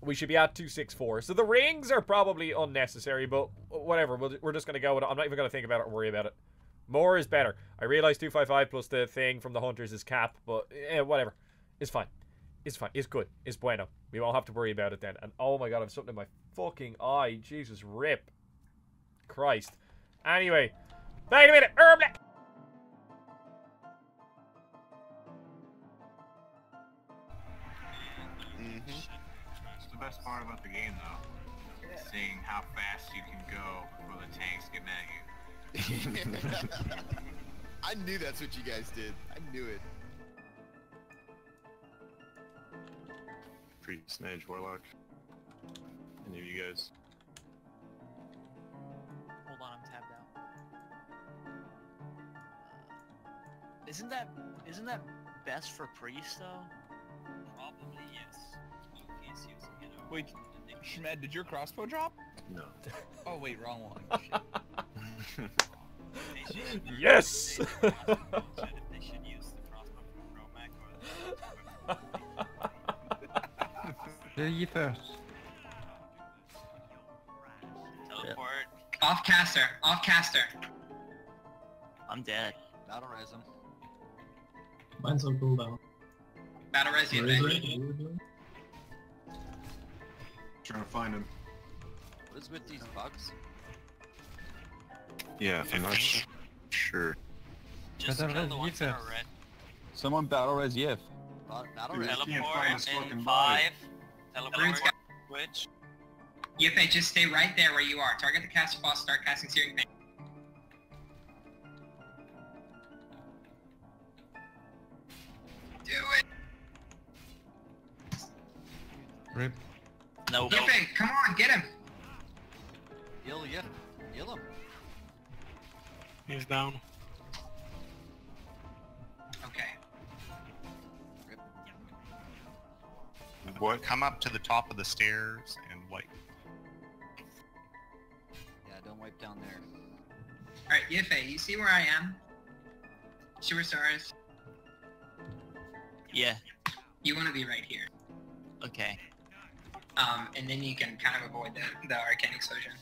G: we should be at 264. So the rings are probably unnecessary, but whatever. We're just going to go with it. I'm not even going to think about it or worry about it. More is better. I realize 255 plus the thing from the hunters is cap, but whatever. It's fine. It's fine. It's good. It's bueno. We won't have to worry about it then. And oh my god, I have something in my fucking eye. Jesus, rip. Christ. Anyway. Wait a minute.
H: Best part about the game though, seeing how fast you can go before the tanks getting at you.
I: I knew that's what you guys did. I knew it.
F: Priest, Mage, Warlock. Any of you guys?
A: Hold on, I'm tabbed out. Isn't that best for priest though?
D: Probably, yes. He's using it.
J: Wait, Shmed, did your crossbow drop?
F: No.
J: Oh wait, wrong one. Shit.
G: Yes!
D: They should use the crossbow from Romac or...
K: Do you first?
D: Teleport.
K: Off caster. Off caster.
A: I'm dead.
D: Battle res him.
L: Mine's on cooldown.
K: Battle res you, baby.
C: Trying to find him.
D: What is with these bugs?
F: Yeah, I'm not sure.
D: Just
J: Battle
D: kill
J: res
D: the ones that
J: Yif.
D: are red.
J: Someone battle res Yif.
D: Battle
C: Dude,
D: res.
C: I can't find
D: Teleport
C: his
D: in
C: fucking
D: 5.
C: body.
D: Teleport. Switch.
K: Yippee, just stay right there where you are. Target the caster boss, start casting Searing Pain. Do it!
C: Rip.
A: No.
K: Yippee, come on, get him!
D: Heal Yif. Heal him.
C: He's down.
K: Okay.
F: What? Come up to the top of the stairs and wipe.
D: Yeah, don't wipe down there.
K: Alright, Yippee, you see where I am? Sewer stars.
A: Yeah.
K: You want to be right here.
A: Okay.
K: And then you can kind of avoid the arcane explosion.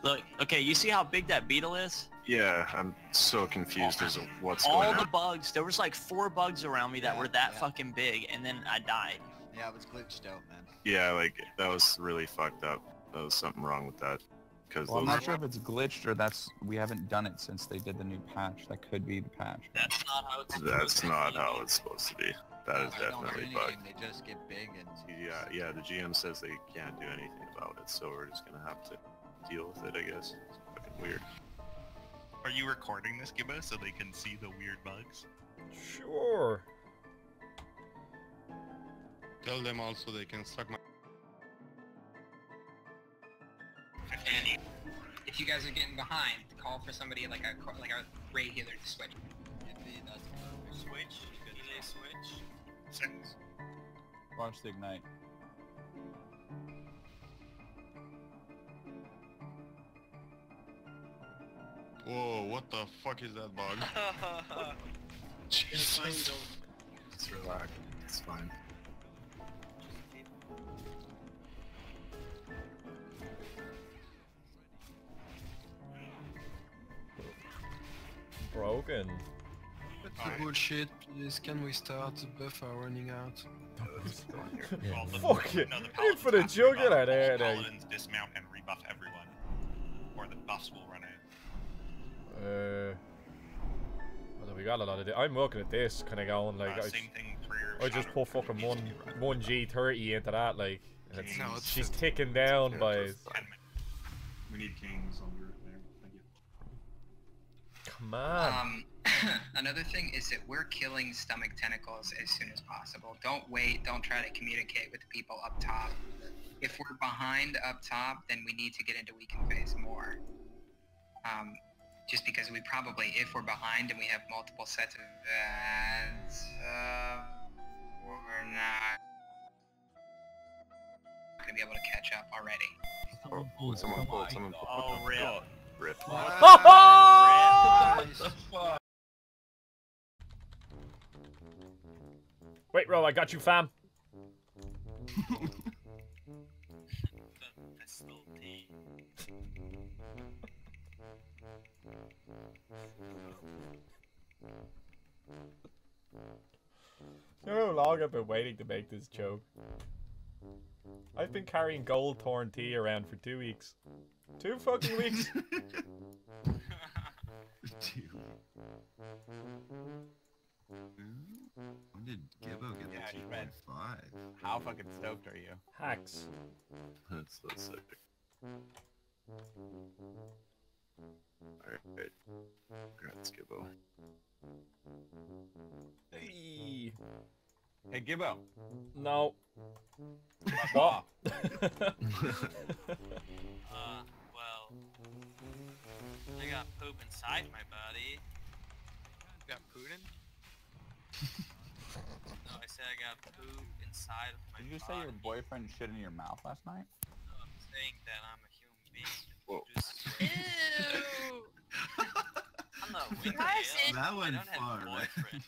A: Look. Okay. You see how big that beetle is?
F: Yeah, I'm so confused as to what's
A: All
F: going
A: the
F: on.
A: bugs. There was like 4 bugs around me that were that fucking big, and then I died.
D: Yeah, it was glitched out, man.
F: Yeah, like, that was really fucked up. There was something wrong with that. Because
J: Well, I'm not sure if it's glitched or we haven't done it since they did the new patch. That could be the patch.
D: That's not how it's
F: That's not how it's supposed to be. That is
D: I don't do
F: definitely
D: anything,
F: bugged.
D: they just get big and...
F: Yeah, the GM says they can't do anything about it, so we're just gonna have to deal with it, I guess. It's fucking weird.
M: Are you recording this, Gibboeire, so they can see the weird bugs?
G: Sure.
C: Tell them also they can suck my...
K: And if you guys are getting behind, call for somebody like a ray healer to switch.
D: Yippee, that's perfect. Switch. Delay switch.
J: Watch the ignite.
C: Whoa, what the fuck is that bug?
F: Jesus. Just relax. It's fine.
G: Broken.
C: That's bullshit, please. Can we start? The buff are running out.
G: Fuck it.
M: No, the
G: In for the
M: paladins have to
G: jugular
M: rebuff.
G: there,
M: All
G: now.
M: paladins dismount and rebuff everyone, or the buffs will run out.
G: Well, we got a lot of. I'm looking at this, kind of going like,
M: Same thing for your
G: I just
M: shadow
G: put fucking
M: needs to be run.
G: one G30 into that, like, and it's,
C: No, it's
G: she's
C: 50.
G: ticking down
F: Yeah,
G: by.
F: just fine.
C: We need kings on the roof there. Thank you.
G: Come on.
K: Another thing is that we're killing stomach tentacles as soon as possible. Don't wait, don't try to communicate with the people up top. If we're behind up top, then we need to get into weaken phase more. Just because we probably, if we're behind and we have multiple sets of ads, we're not going to be able to catch up already.
F: Oh, someone pulled, someone pulled.
A: Oh, rip.
F: Rip.
G: Wait, Ro, I got you, fam.
D: That's little D.
G: You know how long I've been waiting to make this joke? I've been carrying gold torn tea around for 2 weeks. 2 fucking weeks.
I: When did Gibbo get
J: Yeah,
I: the
J: you read.
I: 2.5?
J: How fucking stoked are you?
G: Hacks.
F: That's so sick. Alright. Congrats, Gibbo.
G: Hey.
J: Hey, Gibbo.
G: No.
J: Fuck
G: What?
J: off.
D: Well, I got poop inside my body.
C: Got Putin?
D: No, I said I got poop inside of my
J: Did you say
D: body.
J: your boyfriend shit in your mouth last night?
D: No, I'm saying that I'm a human being.
F: Whoa.
D: Just... Ew! I'm not Wingdale.
I: That
D: I
I: went
D: don't have
I: far,
D: a
I: man.
D: boyfriend.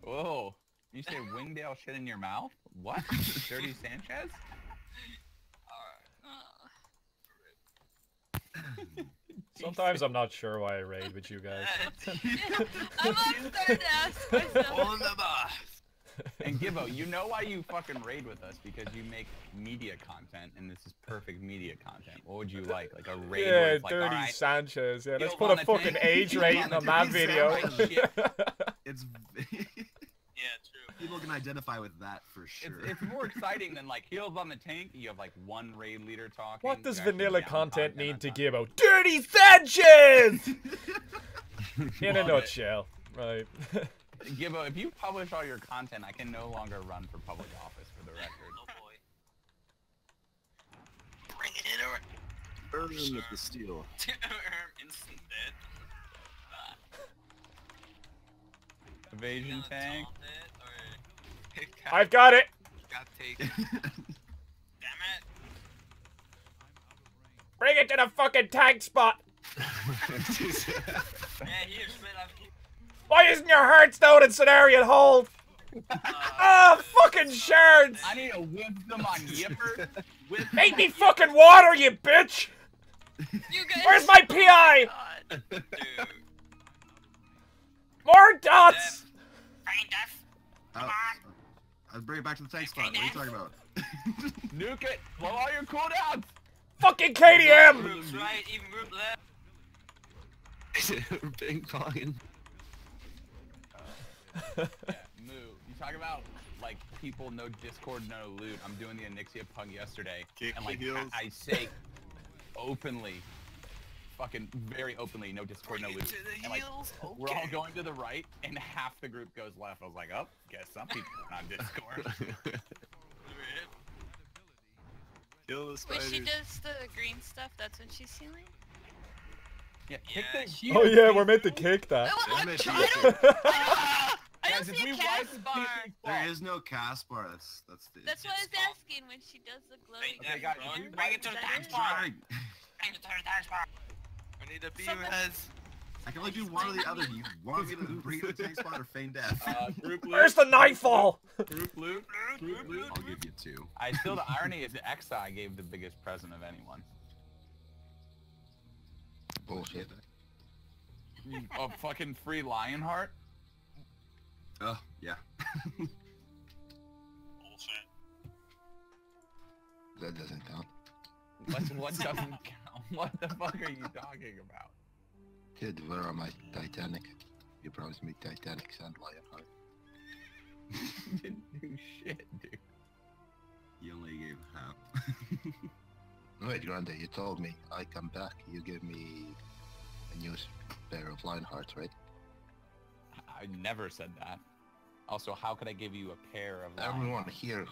J: Whoa. You say Wingdale shit in your mouth? What? Dirty Sanchez?
D: Alright.
G: Sometimes I'm not sure why I raid with you guys.
N: I'm on third ask myself.
C: On the bus.
J: And Gibbo, you know why you fucking raid with us? Because you make media content, and this is perfect media content. What would you like? Like a raid where
G: Yeah,
J: it's like,
G: Dirty
J: alright,
G: Sanchez. Yeah, let's
J: Yo,
G: put a
J: Von,
G: fucking
J: tank.
G: age rating on that video.
I: It's
D: Yeah, true.
I: people can identify with that for sure.
J: It's more exciting than like heals on the tank. You have like one raid leader talking.
G: What does
J: you actually
G: vanilla
J: down
G: content
J: content
G: mean
J: on
G: to
J: time.
G: Gibbo? Dirty Sanchez! In a
J: Love it.
G: nutshell. Right.
J: Gibbo, if you publish all your content, I can no longer run for public office, for the record.
D: Oh boy.
C: Bring it in or...
F: Burn him with the steel.
D: Instant dead.
J: Evasion tank.
G: I've got it!
C: Got taken.
D: Damn it.
G: Bring it to the fucking tank spot!
D: Yeah, here, split up.
G: Why isn't your Hearthstone and Cenarian hold? Ah, fucking shards!
J: I need a wisdom on Yipper.
G: Make me fucking water, you bitch!
N: You guys.
G: Where's my PI?
D: Dude.
G: More dots!
D: Brain death.
I: I'll bring it back to the tank spot. What are you talking about?
J: Nuke it. Blow all your cooldowns.
G: Fucking KDM!
D: Groups right, even group left.
F: Ping ponging.
J: Yeah, Moo. You talk about like people no Discord, no loot. I'm doing the Enixia pug yesterday,
F: Kick
J: and
F: the
J: like
F: heels.
J: I say openly, fucking very openly, no Discord, no loot. And like we're all going to the right, and half the group goes left. I was like, oh, guess some people are on Discord.
F: Kill the
N: When
F: spiders.
N: she does the green stuff, that's when she's healing?
J: Yeah, kick
D: Yeah,
J: the
D: she-
G: Oh yeah, we're meant to kick that.
N: Oh,
I: Damn it,
N: I
I: you-
N: don't
J: Guys, if
N: see
J: we
N: a
J: wipe
N: cast
J: the
N: bar.
J: PC
I: There is no cast bar. That's the.
N: That's what I was asking when she does the glowing.
J: Okay, guys, if we
D: Bring it to the
N: Is that
D: tank
N: it?
D: spot.
I: Trying.
D: Bring it to the tank spot.
C: I need a beam
N: Someone-
C: heads.
I: I can only do one or the other. You want me to bring it to the tank spot or feign death?
J: Group loot.
G: Where's the nightfall?
J: Group loot. Group loot.
I: I'll give you two.
J: I still, the irony is Exa gave the biggest present of anyone.
I: Bullshit.
J: A fucking free Lionheart?
I: Oh, yeah.
D: Bullshit.
I: That doesn't count.
J: What doesn't count? What the fuck are you talking about?
I: Kid, where are my Titanic? You promised me Titanic and Lionheart.
J: You didn't do shit, dude.
I: You only gave half. Wait, Grande, you told me I come back, you give me a new pair of Lionhearts, right?
J: I never said that. Also, how could I give you a pair of
I: Everyone
J: Lionhearts?
I: here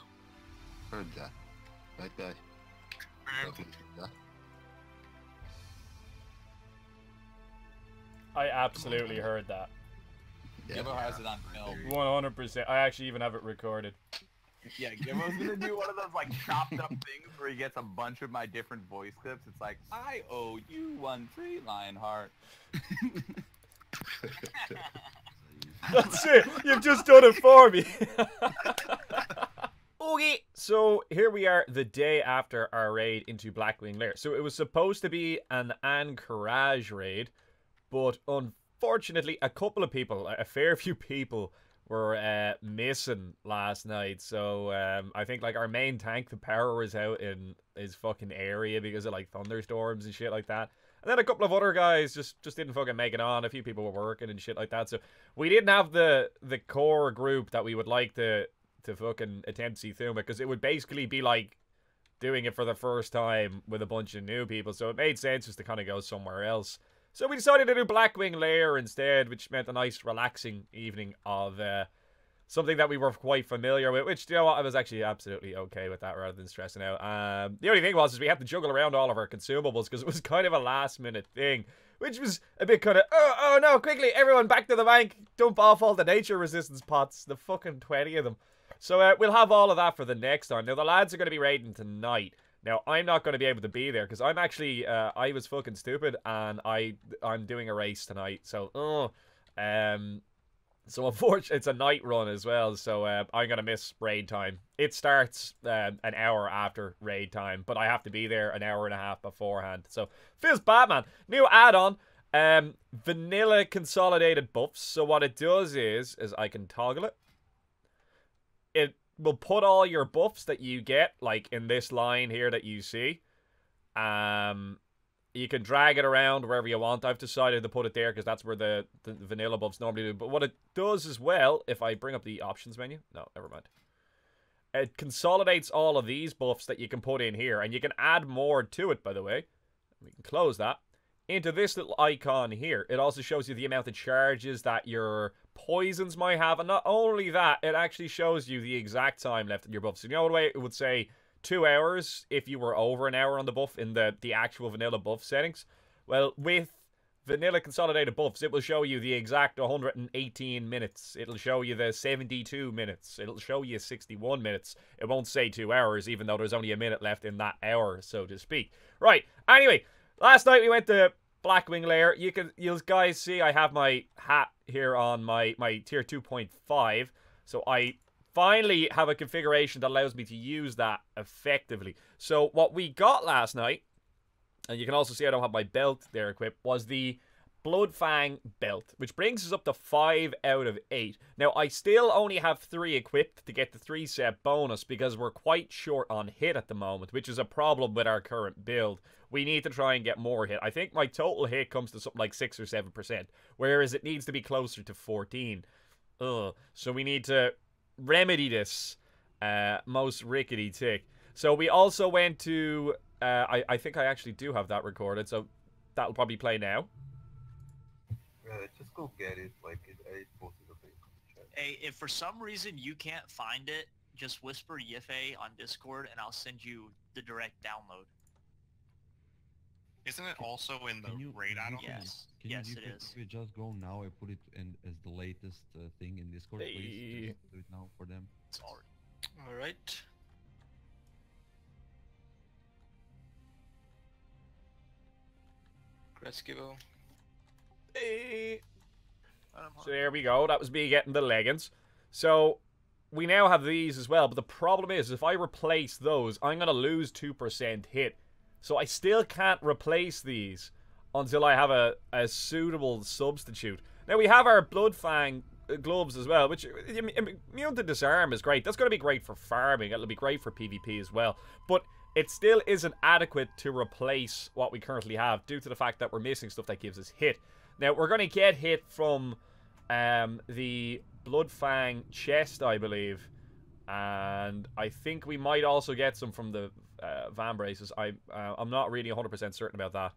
I: heard that. Right, guys? Definitely heard that.
G: I absolutely heard that.
J: Gibbo has it on film.
G: 100%. I actually even have it recorded.
J: Yeah, Gibbo's gonna do one of those like chopped up things where he gets a bunch of my different voice clips. It's like, I owe you one free Lionheart.
G: That's it. You've just done it for me. Okay, so here we are the day after our raid into Blackwing Lair. So it was supposed to be an ahn'qiraj raid, but unfortunately a couple of people, a fair few people, were missing last night. So I think like our main tank, the power was out in his fucking area because of like thunderstorms and shit like that. And then a couple of other guys just didn't fucking make it on. A few people were working and shit like that. So we didn't have the core group that we would like to fucking attempt to see through it, because it would basically be like doing it for the first time with a bunch of new people. So it made sense just to kind of go somewhere else. So we decided to do Blackwing Lair instead, which meant a nice relaxing evening of something that we were quite familiar with, which, you know what, I was actually absolutely okay with that rather than stressing out. The only thing was we had to juggle around all of our consumables because it was kind of a last minute thing, which was a bit kind of, oh no, quickly, everyone back to the bank, dump off all the nature resistance pots, the fucking 20 of them. So we'll have all of that for the next time. Now, the lads are going to be raiding tonight. Now, I'm not going to be able to be there because I'm actually, I was fucking stupid and I'm doing a race tonight. So, So unfortunately, it's a night run as well, so I'm going to miss raid time. It starts an hour after raid time, but I have to be there an hour and a half beforehand. So, feels bad, man. New add-on, vanilla consolidated buffs. So what it does is I can toggle it. It will put all your buffs that you get, like in this line here that you see. You can drag it around wherever you want. I've decided to put it there because that's where the vanilla buffs normally do. But what it does as well, if I bring up the options menu... No, never mind. It consolidates all of these buffs that you can put in here. And you can add more to it, by the way. We can close that. Into this little icon here. It also shows you the amount of charges that your poisons might have. And not only that, it actually shows you the exact time left in your buffs. So you know the way it would say... 2 hours if you were over an hour on the buff in the actual vanilla buff settings. Well, with vanilla consolidated buffs, it will show you the exact 118 minutes. It'll show you the 72 minutes. It'll show you 61 minutes. It won't say 2 hours, even though there's only a minute left in that hour, so to speak. Right, anyway, last night we went to Blackwing Lair. You'll guys see I have my hat here on my tier 2.5, so I finally have a configuration that allows me to use that effectively. So what we got last night, and you can also see I don't have my belt there equipped, was the Bloodfang belt, which brings us up to 5 out of 8. Now, I still only have 3 equipped to get the 3-set bonus because we're quite short on hit at the moment, which is a problem with our current build. We need to try and get more hit. I think my total hit comes to something like 6 or 7%, whereas it needs to be closer to 14. So we need to remedy this most rickety tick. So we also went to I think I actually do have that recorded, so that'll probably play now.
O: Just go get it. Like I posted a link on the chat.
A: Hey, if for some reason you can't find it, just whisper Yife on Discord and I'll send you the direct download.
M: Isn't it also in the raid add-ons?
A: Yes,
P: Can
A: yes
P: you
A: it is.
P: If you just go now, I put it in as the latest thing in Discord, please. Just do it now for them.
A: It's already.
C: Alright. Let's go.
G: Hey. So there we go. That was me getting the leggings. So we now have these as well, but the problem is if I replace those, I'm going to lose 2% hit. So I still can't replace these until I have a suitable substitute. Now we have our Bloodfang gloves as well, which immune to disarm is great. That's going to be great for farming. It'll be great for PvP as well. But it still isn't adequate to replace what we currently have due to the fact that we're missing stuff that gives us hit. Now we're going to get hit from the Bloodfang chest, I believe. And I think we might also get some from the Van Braces. I'm not really 100% certain about that.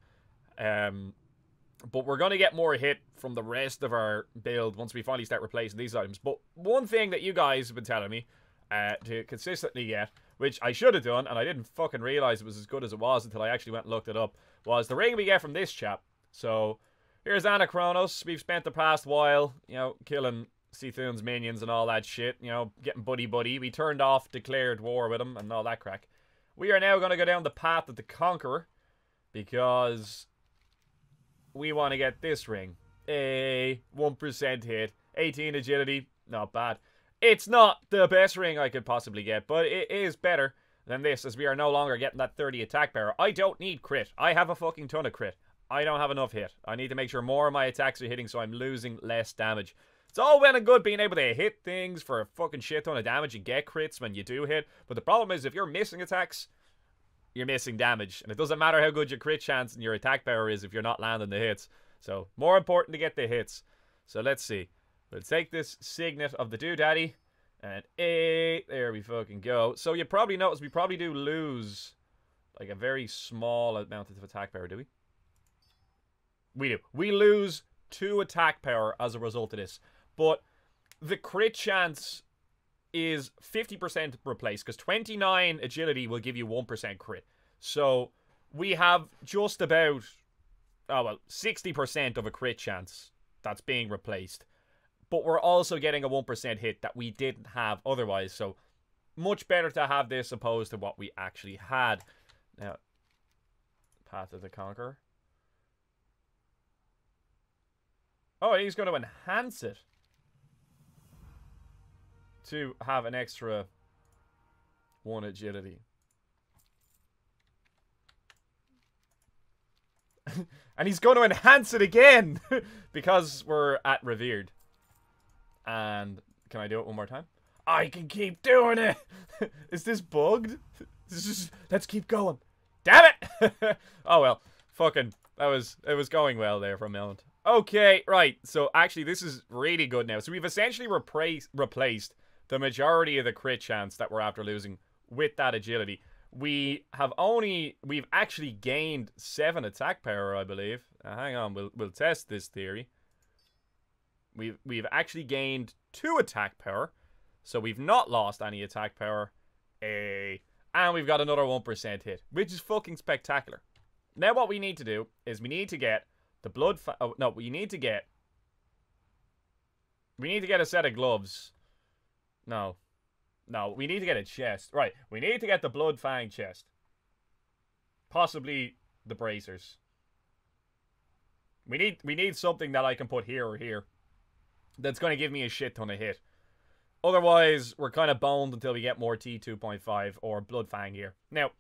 G: But we're going to get more hit from the rest of our build once we finally start replacing these items. But one thing that you guys have been telling me to consistently get, which I should have done, and I didn't fucking realize it was as good as it was until I actually went and looked it up, was the ring we get from this chap. So here's Kronos. We've spent the past while, you know, killing Cthulhu's minions and all that shit, you know, getting buddy-buddy. We turned off declared war with him and all that crack. We are now going to go down the path of the Conqueror because we want to get this ring. A 1% hit, 18 agility, not bad. It's not the best ring I could possibly get, but it is better than this as we are no longer getting that 30 attack power. I don't need crit. I have a fucking ton of crit. I don't have enough hit. I need to make sure more of my attacks are hitting so I'm losing less damage. It's all well and good being able to hit things for a fucking shit ton of damage and get crits when you do hit, but the problem is if you're missing attacks, you're missing damage. And it doesn't matter how good your crit chance and your attack power is if you're not landing the hits. So, more important to get the hits. So, let's see. We'll take this signet of the doodaddy. And there we fucking go. So, you probably notice we probably do lose like a very small amount of attack power, do we? We do. We lose 2 attack power as a result of this. But the crit chance is 50% replaced because 29 agility will give you 1% crit. So we have just about 60% of a crit chance that's being replaced. But we're also getting a 1% hit that we didn't have otherwise. So much better to have this opposed to what we actually had. Now, Path of the Conqueror. Oh, he's going to enhance it. to have an extra 1 agility. And he's going to enhance it again because we're at revered. And can I do it one more time? I can keep doing it. Is this bugged? Let's keep going. Damn it! Oh well, fucking it was going well there for a moment. Okay, right. So actually, this is really good now. So we've essentially replaced the majority of the crit chance that we're after losing with that agility. We've actually gained 7 attack power, I believe. Hang on, we'll test this theory. We've actually gained 2 attack power, so we've not lost any attack power. And we've got another 1% hit, which is fucking spectacular. Now what we need to do is we need to get the blood. We need to get a set of gloves. No, we need to get a chest. Right, we need to get the blood fang chest. Possibly the bracers. We need something that I can put here or here. That's going to give me a shit ton of hit. Otherwise, we're kind of boned until we get more T2.5 or blood fang here. Now,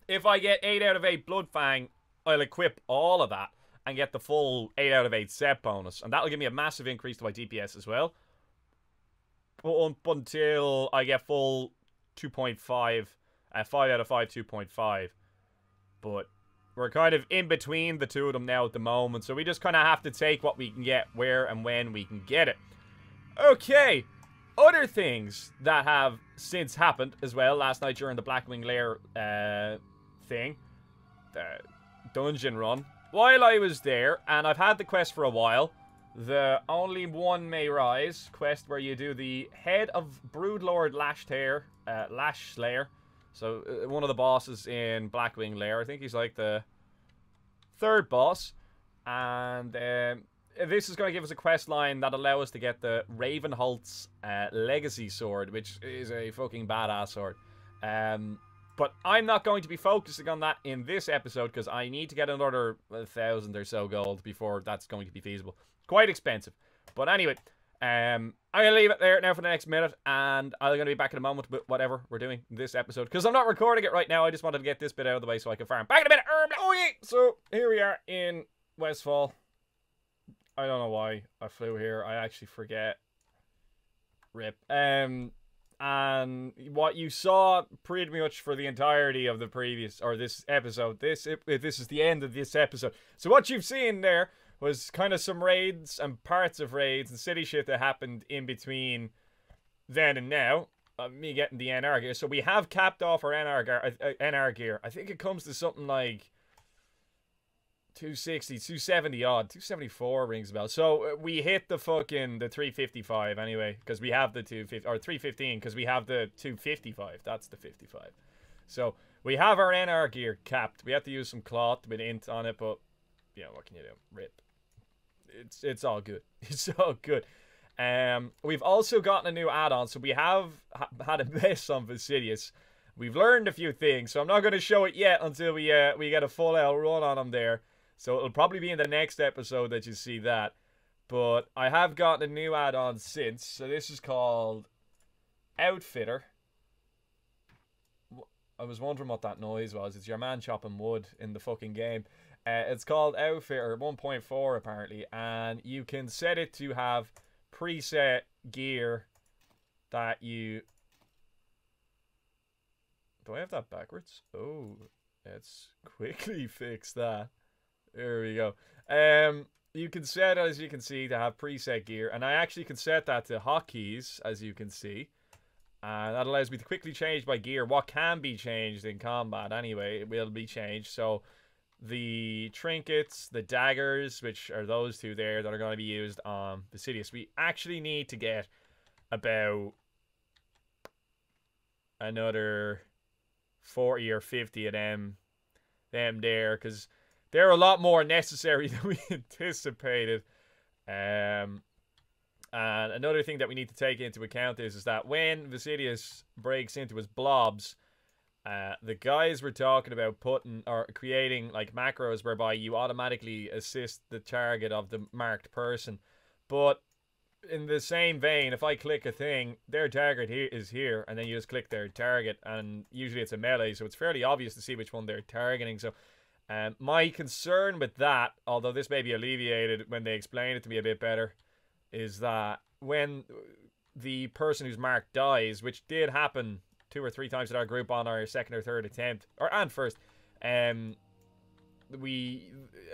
G: if I get 8 out of 8 blood fang, I'll equip all of that and get the full 8 out of 8 set bonus. And that'll give me a massive increase to my DPS as well. But until I get full 2.5, 5 out of 5, 2.5. But we're kind of in between the two of them now at the moment. So we just kind of have to take what we can get, where and when we can get it. Okay. Other things that have since happened as well last night during the Blackwing Lair thing. The dungeon run. While I was there, and I've had the quest for a while, the Only One May Rise quest where you do the head of Broodlord Lash Slayer. So one of the bosses in Blackwing Lair. I think he's like the 3rd boss. And this is going to give us a quest line that allows us to get the Ravenholt's Legacy Sword, which is a fucking badass sword. But I'm not going to be focusing on that in this episode because I need to get another 1,000 or so gold before that's going to be feasible. Quite expensive. But anyway, I'm going to leave it there now for the next minute, and I'm going to be back in a moment with whatever we're doing in this episode. Because I'm not recording it right now, I just wanted to get this bit out of the way so I can farm. Back in a minute! Oh yeah! So, here we are in Westfall. I don't know why I flew here. I actually forget. Rip. And what you saw pretty much for the entirety of the previous, or this episode, this is the end of this episode. So what you've seen there was kind of some raids and parts of raids and city shit that happened in between then and now. Me getting the NR gear. So we have capped off our NR gear. I think it comes to something like 260, 270 odd. 274 rings a bell. So we hit the 355 anyway, because we have the 250, or 315 because we have the 255. That's the 55. So we have our NR gear capped. We have to use some cloth with int on it, but you know, what can you do? Rip. It's all good. It's all good. We've also gotten a new add-on, so we have had a mess on Vasidius. We've learned a few things, so I'm not going to show it yet until we get a full-out run on him there. So it'll probably be in the next episode that you see that. But I have gotten a new add-on since. So this is called Outfitter. I was wondering what that noise was. It's your man chopping wood in the fucking game. It's called Outfitter 1.4 apparently. And you can set it to have preset gear that you... Do I have that backwards? Oh, let's quickly fix that. There we go. You can set, as you can see, to have preset gear. And I actually can set that to hotkeys, as you can see. And that allows me to quickly change my gear. What can be changed in combat anyway, it will be changed. So the trinkets, the daggers, which are those two there that are going to be used on Vasidius. We actually need to get about another 40 or 50 of them there, because they're a lot more necessary than we anticipated. And another thing that we need to take into account is that when Vasidius breaks into his blobs, the guys were talking about putting or creating like macros whereby you automatically assist the target of the marked person. But in the same vein, if I click a thing, their target here is here, and then you just click their target, and usually it's a melee, so it's fairly obvious to see which one they're targeting. So my concern with that, although this may be alleviated when they explain it to me a bit better, is that when the person who's marked dies, which did happen 2 or 3 times in our group on our second or third attempt, and first,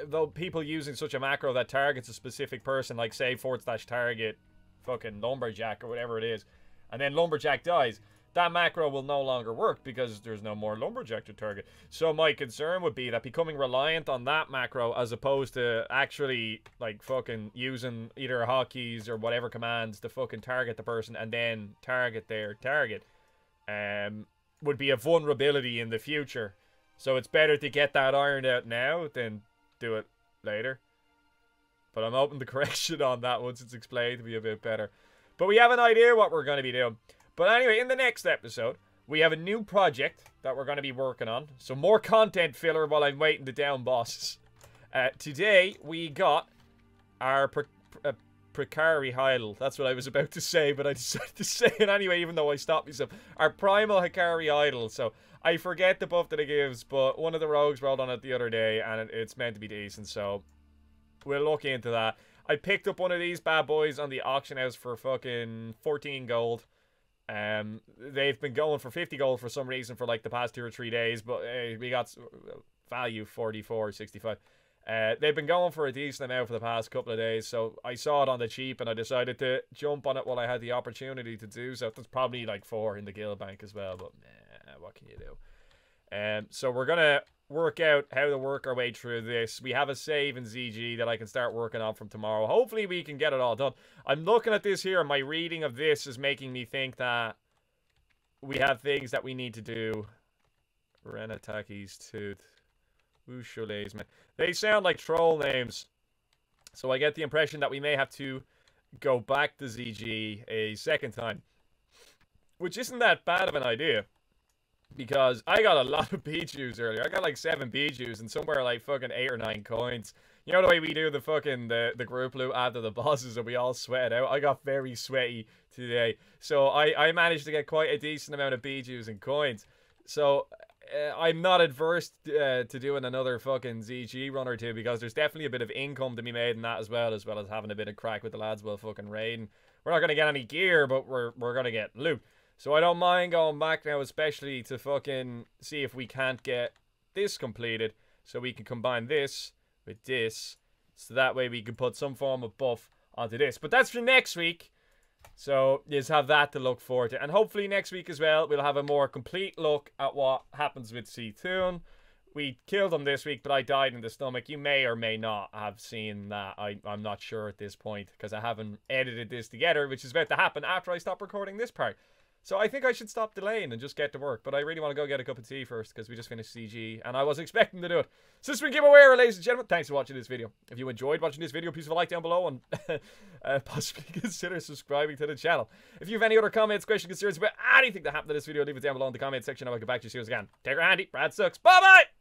G: though people using such a macro that targets a specific person, like say / target fucking lumberjack or whatever it is, and then lumberjack dies, that macro will no longer work because there's no more lumberjack to target. So my concern would be that becoming reliant on that macro as opposed to actually like fucking using either hotkeys or whatever commands to fucking target the person and then target their target would be a vulnerability in the future. So it's better to get that ironed out now than do it later. But I'm open to correction on that once it's explained to me a bit better. But we have an idea what we're going to be doing. But anyway, in the next episode, we have a new project that we're going to be working on. So more content filler while I'm waiting to down bosses. Today, we got our Precari Idol. That's what I was about to say, but I decided to say it anyway, even though I stopped myself. Our Primal Hikari Idol. So I forget the buff that it gives, but one of the rogues rolled on it the other day, and it's meant to be decent, so we'll look into that. I picked up one of these bad boys on the auction house for fucking 14 gold. They've been going for 50 gold for some reason for like the past 2 or 3 days, but we got value 44, 65. They've been going for a decent amount for the past couple of days, so I saw it on the cheap and I decided to jump on it while I had the opportunity to do so. There's probably like 4 in the guild bank as well, but what can you do? So we're gonna work out how to work our way through this. We have a save in ZG that I can start working on from tomorrow. Hopefully we can get it all done. I'm looking at this here and my reading of this is making me think that we have things that we need to do. Renataki's Tooth. Ushulays, man. They sound like troll names. So I get the impression that we may have to go back to ZG a second time. Which isn't that bad of an idea. Because I got a lot of Bijus earlier. I got like 7 Bijus and somewhere like fucking 8 or 9 coins. You know the way we do the fucking the group loot after the bosses and we all sweat out? I got very sweaty today. So I managed to get quite a decent amount of Bijus and coins. So I'm not adverse to doing another fucking ZG run or two because there's definitely a bit of income to be made in that as well as having a bit of crack with the lads while fucking raiding. We're not going to get any gear, but we're going to get loot. So I don't mind going back now, especially to fucking see if we can't get this completed. So we can combine this with this. So that way we can put some form of buff onto this. But that's for next week. So just have that to look forward to. And hopefully next week as well, we'll have a more complete look at what happens with C-Tune. We killed him this week, but I died in the stomach. You may or may not have seen that. I'm not sure at this point because I haven't edited this together, which is about to happen after I stop recording this part. So I think I should stop delaying and just get to work. But I really want to go get a cup of tea first because we just finished CG and I wasn't expecting to do it. So this has been Gibboeire, ladies and gentlemen. Thanks for watching this video. If you enjoyed watching this video, please leave a like down below and possibly consider subscribing to the channel. If you have any other comments, questions, concerns about anything that happened in this video, leave it down below in the comment section and I'll get back to you as soon as I can. Take her handy. Brad sucks. Bye-bye!